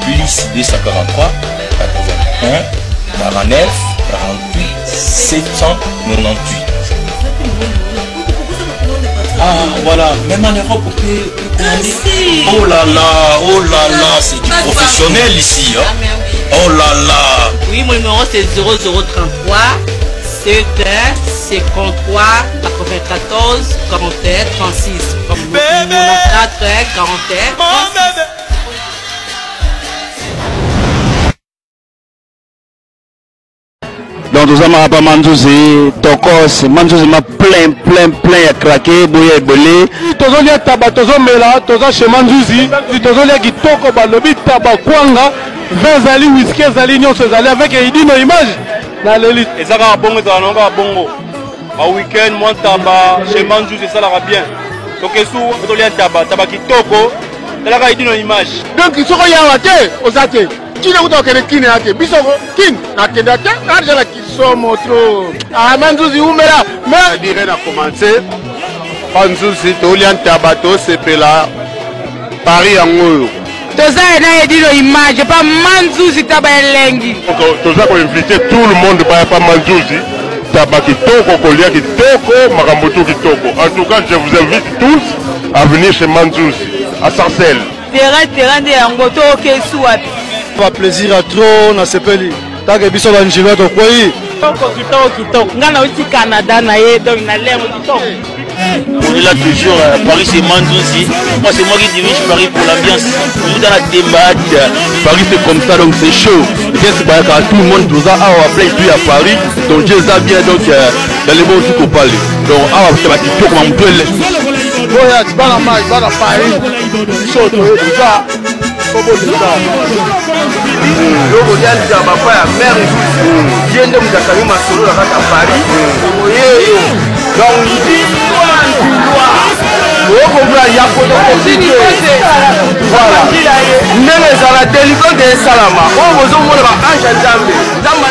plus 243 81 49 48 798. Ah voilà, même en Europe on peut commander. Oh là là, c'est du professionnel ici hein. Oh là là. Oui, mon numéro c'est 0033 71 53 94 41 36. Comme mon 4 41 Donc nous avons pas Manzouzi, Tokos, Manzouzi m'a plein à craquer, bouillé belé. Tozo lia taba, tozo mela, tozo chez Manzouzi, tozo lia qui toko balobi taba kwanga, 20 zali whisky zali nyonso zali avec il no image dans l'élite. Et ça va bongo, ça va bongo. Au week-end, moi taba chez Manzouzi ça va bien. Donc sous tozo lia taba qui toko, ça va il no image. Donc ils sont ya wate, osate. Qui ne vous a kine ate bisoko kin na kendate na jala kisomo trop ah Manzouzi umela mais dirait à commencer Manzouzi tolian tabato sepela Paris angoyo toza na edino image pas Manzouzi taba elengi toza ko inviter tout le monde pas Manzouzi taba kitoko kolia kitoko makambo tout kitoko. En tout cas je vous invite tous à venir chez Manzouzi à Sarcelles terrain de yangoto kesu wapi. Pas plaisir à trop na sepeli. Tant que biso banjira to koyi. Kitoko. Ngana uti Canada na ye donc na lemo kitoko. On est là toujours, Paris c'est Manzouzi. Moi c'est moi qui dirige Paris pour l'ambiance. Toujours dans la débat. Paris c'est comme ça donc c'est chaud. Bien c'est pas quand tout le monde doit avoir plein puis à Paris. Donc Dieu ça bien donc dans les bons trucs qu'on parle. Donc c'est pas kitoko comme on peut le. Boya tibana mai bana Paris. Chaud ça. Loko ya bapa ya mère Diende mtakani masolo na kata Paris. Oyeyo donc okomprendre ya photocopie voilà ndenge ezala délivrance esalama oyo bozomona baange ya nzambe nzambe